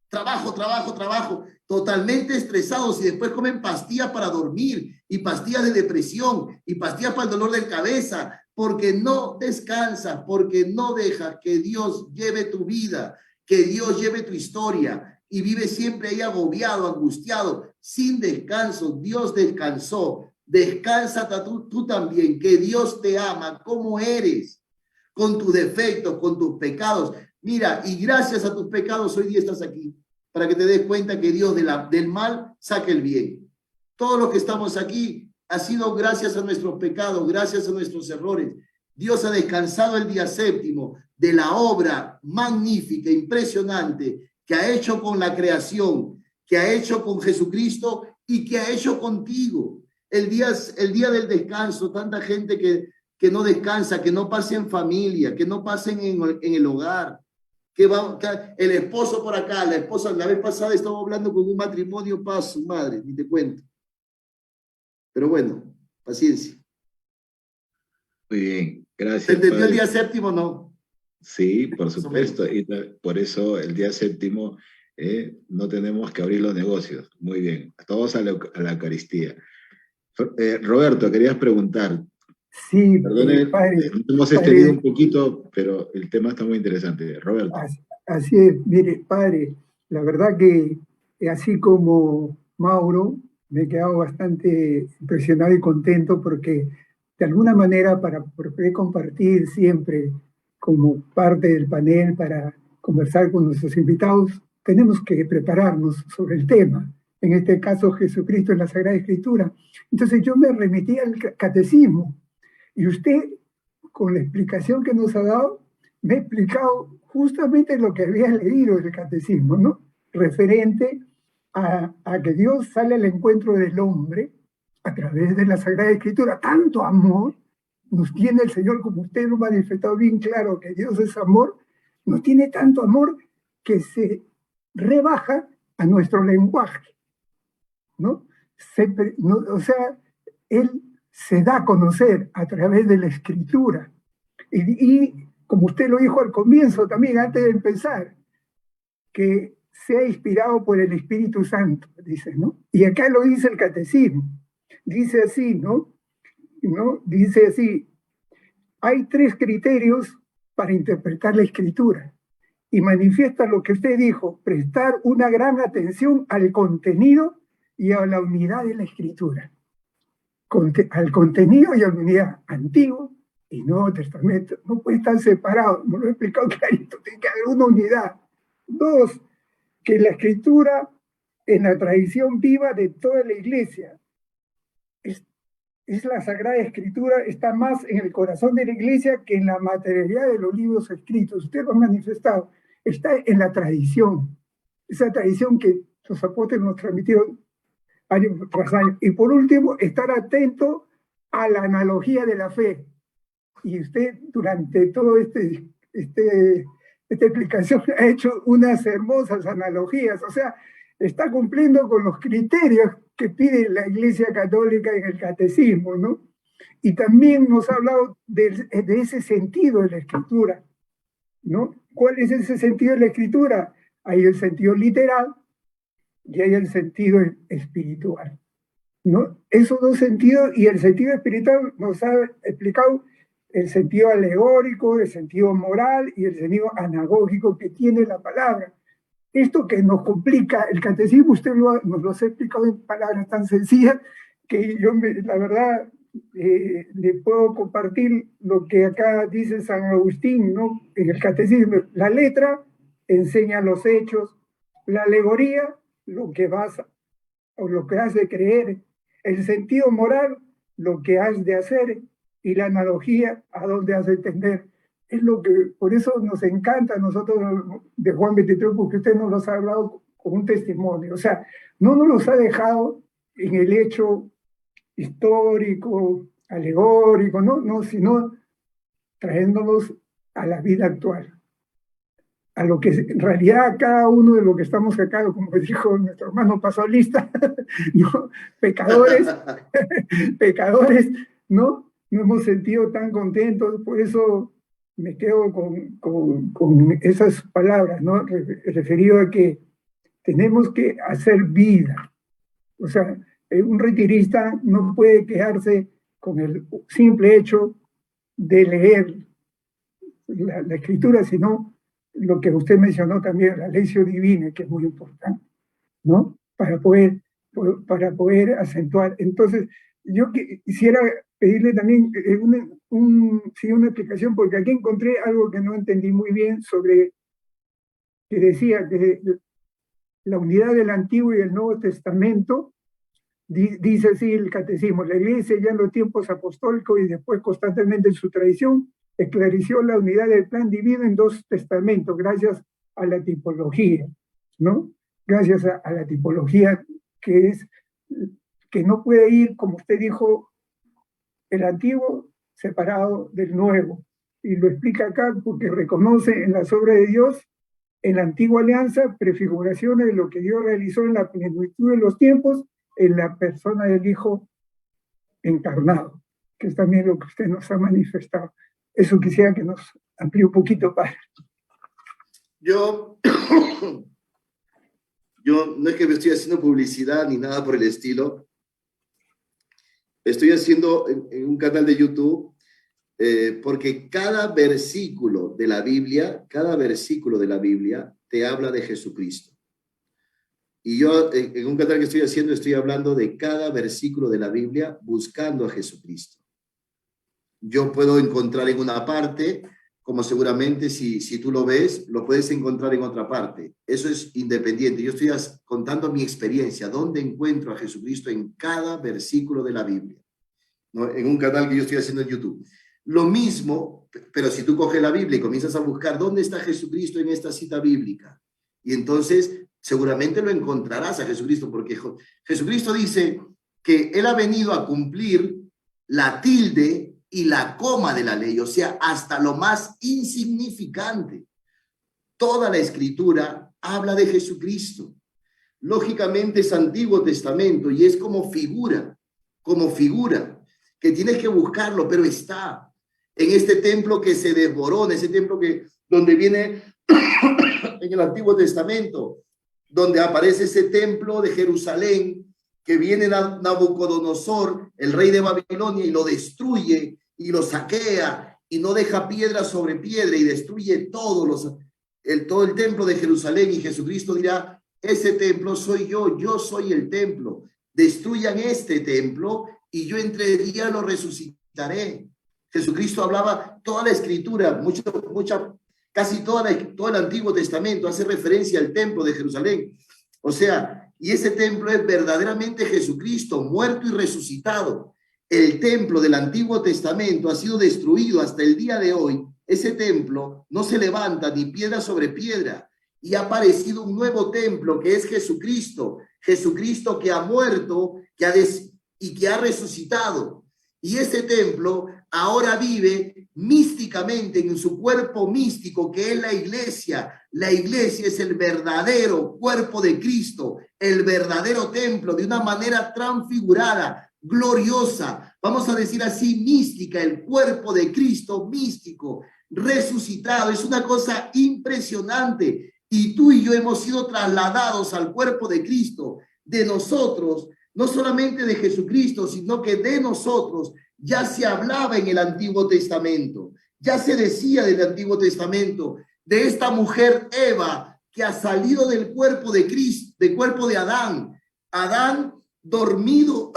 [SPEAKER 1] trabajo, totalmente estresados, y después comen pastillas para dormir y pastillas de depresión y pastillas para el dolor de cabeza, porque no descansas, porque no dejas que Dios lleve tu vida, que Dios lleve tu historia, y vive siempre ahí agobiado, angustiado, sin descanso. Dios descansó. Descansa tú también, que Dios te ama como eres, con tus defectos, con tus pecados. Mira, y gracias a tus pecados hoy día estás aquí, para que te des cuenta que Dios del mal saca el bien. Todos los que estamos aquí ha sido gracias a nuestros pecados, gracias a nuestros errores. Dios ha descansado el día séptimo de la obra magnífica, impresionante, que ha hecho con la creación, que ha hecho con Jesucristo y que ha hecho contigo. El día del descanso, tanta gente que no descansa, que no pase en familia, que no pasen en el hogar, que el esposo por acá, la esposa. La vez pasada estaba hablando con un matrimonio, su madre, ni te cuento. Pero bueno, paciencia.
[SPEAKER 2] Muy bien, gracias.
[SPEAKER 1] ¿Se entendió el día séptimo, no?
[SPEAKER 2] Sí, por supuesto, y por eso el día séptimo no tenemos que abrir los negocios. Muy bien, todos a la Eucaristía. Roberto, querías preguntar.
[SPEAKER 4] Sí,
[SPEAKER 2] perdone,
[SPEAKER 4] padre,
[SPEAKER 2] nos hemos extendido un poquito, pero el tema está muy interesante. Roberto.
[SPEAKER 4] Así es, mire, padre, la verdad que así como Mauro, me he quedado bastante impresionado y contento porque de alguna manera para poder compartir siempre como parte del panel para conversar con nuestros invitados, tenemos que prepararnos sobre el tema. En este caso, Jesucristo en la Sagrada Escritura. Entonces yo me remití al catecismo y usted, con la explicación que nos ha dado, me ha explicado justamente lo que había leído del catecismo, ¿no? Referente a que Dios sale al encuentro del hombre a través de la Sagrada Escritura. Tanto amor nos tiene el Señor, como usted lo ha manifestado bien claro, que Dios es amor, nos tiene tanto amor que se rebaja a nuestro lenguaje, ¿no? O sea, Él se da a conocer a través de la Escritura. Y como usted lo dijo al comienzo también, antes de empezar, que sea inspirado por el Espíritu Santo, dice, ¿no? Y acá lo dice el catecismo. Dice así, ¿no? Dice así: hay tres criterios para interpretar la Escritura. y manifiesta lo que usted dijo, prestar una gran atención al contenido y a la unidad de la escritura. Al contenido y a la unidad, Antiguo y Nuevo Testamento. No puede estar separado, no lo he explicado clarito, tiene que haber una unidad. Dos, que la escritura en la tradición viva de toda la iglesia. Es la Sagrada Escritura, está más en el corazón de la iglesia que en la materialidad de los libros escritos. Usted lo ha manifestado. Está en la tradición. Esa tradición que los apóstoles nos transmitieron año tras año. Y por último, estar atento a la analogía de la fe. Y usted, durante todo esta explicación, ha hecho unas hermosas analogías. O sea, está cumpliendo con los criterios que pide la Iglesia Católica en el Catecismo, ¿no? Y también nos ha hablado de ese sentido de la Escritura, ¿no? ¿Cuál es ese sentido de la Escritura? Hay el sentido literal y hay el sentido espiritual, ¿no? Esos dos sentidos, y el sentido espiritual nos ha explicado el sentido alegórico, el sentido moral y el sentido anagógico que tiene la palabra. Esto que nos complica el catecismo, usted nos lo ha explicado en palabras tan sencillas que yo, la verdad, le puedo compartir lo que acá dice San Agustín, ¿no? En el catecismo. La letra enseña los hechos, la alegoría lo que vas o lo que has de creer, el sentido moral lo que has de hacer y la analogía a dónde has de entender. Es lo que, por eso nos encanta a nosotros de Juan 23, porque usted nos los ha hablado con un testimonio. O sea, no nos los ha dejado en el hecho histórico, alegórico, no, sino trayéndonos a la vida actual. A lo que en realidad cada uno de los que estamos acá, como dijo nuestro hermano pasolista, ¿no? Pecadores, ¿no? Nos hemos sentido tan contentos, por eso me quedo con esas palabras, ¿no? Referido a que tenemos que hacer vida. O sea, un retirista no puede quedarse con el simple hecho de leer la escritura, sino lo que usted mencionó también, la lectio divina, que es muy importante, ¿no? Para poder acentuar. Entonces, yo quisiera pedirle también una explicación, porque aquí encontré algo que no entendí muy bien sobre, que decía que la unidad del Antiguo y del Nuevo Testamento, dice así el catecismo, la Iglesia ya en los tiempos apostólicos y después constantemente en su tradición, esclareció la unidad del plan divino en dos testamentos, gracias a la tipología, ¿no? Gracias a la tipología que no puede ir, como usted dijo, el antiguo separado del nuevo. Y lo explica acá porque reconoce en las obras de Dios, en la antigua alianza, prefiguraciones de lo que Dios realizó en la plenitud de los tiempos, en la persona del Hijo encarnado, que es también lo que usted nos ha manifestado. Eso quisiera que nos amplíe un poquito, padre.
[SPEAKER 1] Yo no es que me estoy haciendo publicidad ni nada por el estilo. Estoy haciendo en un canal de YouTube porque cada versículo de la Biblia te habla de Jesucristo. Y yo en un canal que estoy haciendo estoy hablando de cada versículo de la Biblia buscando a Jesucristo. Yo puedo encontrar en una parte, como seguramente si tú lo ves, lo puedes encontrar en otra parte. Eso es independiente. Yo estoy contando mi experiencia, dónde encuentro a Jesucristo en cada versículo de la Biblia, ¿no? En un canal que yo estoy haciendo en YouTube. Lo mismo, pero si tú coges la Biblia y comienzas a buscar dónde está Jesucristo en esta cita bíblica, y entonces seguramente lo encontrarás a Jesucristo, porque Jesucristo dice que Él ha venido a cumplir la tilde y la coma de la ley, o sea, hasta lo más insignificante. Toda la escritura habla de Jesucristo. Lógicamente es Antiguo Testamento y es como figura, que tienes que buscarlo, pero está en este templo que se desborona, ese templo donde viene en el Antiguo Testamento, donde aparece ese templo de Jerusalén, que viene Nabucodonosor, el rey de Babilonia, y lo destruye y lo saquea y no deja piedra sobre piedra y destruye todo. todo el templo de Jerusalén, y Jesucristo dirá, ese templo soy yo soy el templo. Destruyan este templo y yo entre el día lo resucitaré. Jesucristo hablaba, toda la escritura, casi todo el Antiguo Testamento hace referencia al templo de Jerusalén. O sea, y ese templo es verdaderamente Jesucristo, muerto y resucitado. El templo del Antiguo Testamento ha sido destruido hasta el día de hoy. Ese templo no se levanta ni piedra sobre piedra, y ha aparecido un nuevo templo que es Jesucristo, Jesucristo que ha muerto y que ha resucitado. Y ese templo ahora vive místicamente en su cuerpo místico, que es la iglesia. La iglesia es el verdadero cuerpo de Cristo, el verdadero templo, de una manera transfigurada, gloriosa, vamos a decir así, mística, el cuerpo de Cristo místico, resucitado. Es una cosa impresionante. Y tú y yo hemos sido trasladados al cuerpo de Cristo. De nosotros, no solamente de Jesucristo, sino que de nosotros ya se hablaba en el Antiguo Testamento, ya se decía del Antiguo Testamento, de esta mujer Eva que ha salido del cuerpo de Cristo, del cuerpo de Adán. Adán dormido,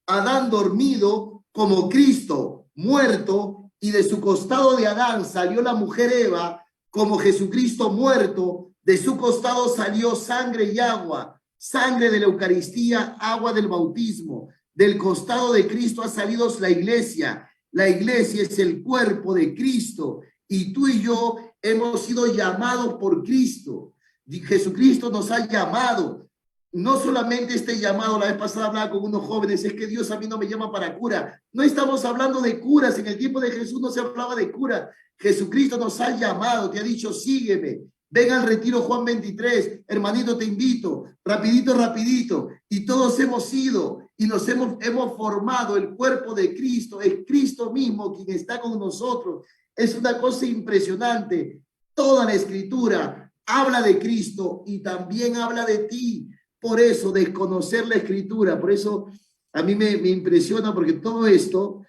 [SPEAKER 1] Adán dormido como Cristo, muerto, y de su costado de Adán salió la mujer Eva como Jesucristo muerto. De su costado salió sangre y agua, sangre de la Eucaristía, agua del bautismo. Del costado de Cristo ha salido la iglesia. La iglesia es el cuerpo de Cristo, y tú y yo hemos sido llamados por Cristo. Jesucristo nos ha llamado. No solamente este llamado, la vez pasada hablaba con unos jóvenes, es que Dios a mí no me llama para cura. No estamos hablando de curas, en el tiempo de Jesús no se hablaba de cura. Jesucristo nos ha llamado, te ha dicho, sígueme, ven al retiro Juan 23, hermanito, te invito, rapidito, rapidito. Y todos hemos ido y nos hemos formado el cuerpo de Cristo, es Cristo mismo quien está con nosotros. Es una cosa impresionante. Toda la Escritura habla de Cristo y también habla de ti. Por eso, desconocer la Escritura, por eso a mí me impresiona, porque todo esto,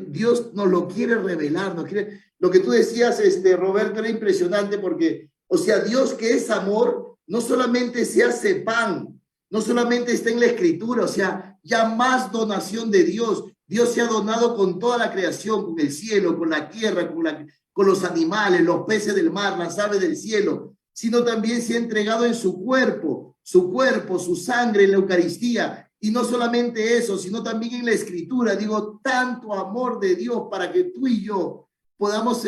[SPEAKER 1] Dios nos lo quiere revelar, lo que tú decías, Roberto, era impresionante, porque, o sea, Dios, que es amor, no solamente se hace pan, no solamente está en la Escritura, o sea, ya más donación de Dios. Dios se ha donado con toda la creación, con el cielo, con la tierra, con los animales, los peces del mar, las aves del cielo, sino también se ha entregado en su cuerpo, su sangre en la Eucaristía. Y no solamente eso, sino también en la Escritura. Digo, tanto amor de Dios para que tú y yo podamos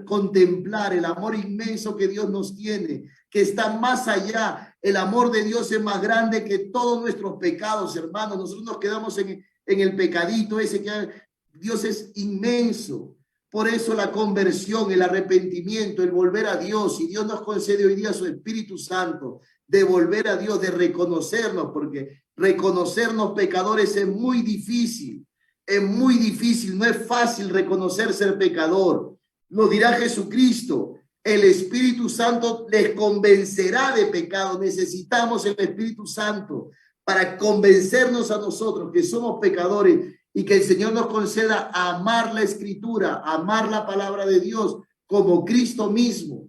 [SPEAKER 1] contemplar el amor inmenso que Dios nos tiene, que está más allá. El amor de Dios es más grande que todos nuestros pecados, hermanos. Nosotros nos quedamos en el pecadito ese, que Dios es inmenso. Por eso la conversión, el arrepentimiento, el volver a Dios, y Dios nos concede hoy día su Espíritu Santo, de volver a Dios, de reconocernos, porque reconocernos pecadores es muy difícil, no es fácil reconocer ser pecador. Lo dirá Jesucristo, el Espíritu Santo les convencerá de pecado. Necesitamos el Espíritu Santo para convencernos a nosotros que somos pecadores, y que el Señor nos conceda amar la Escritura, amar la palabra de Dios como Cristo mismo.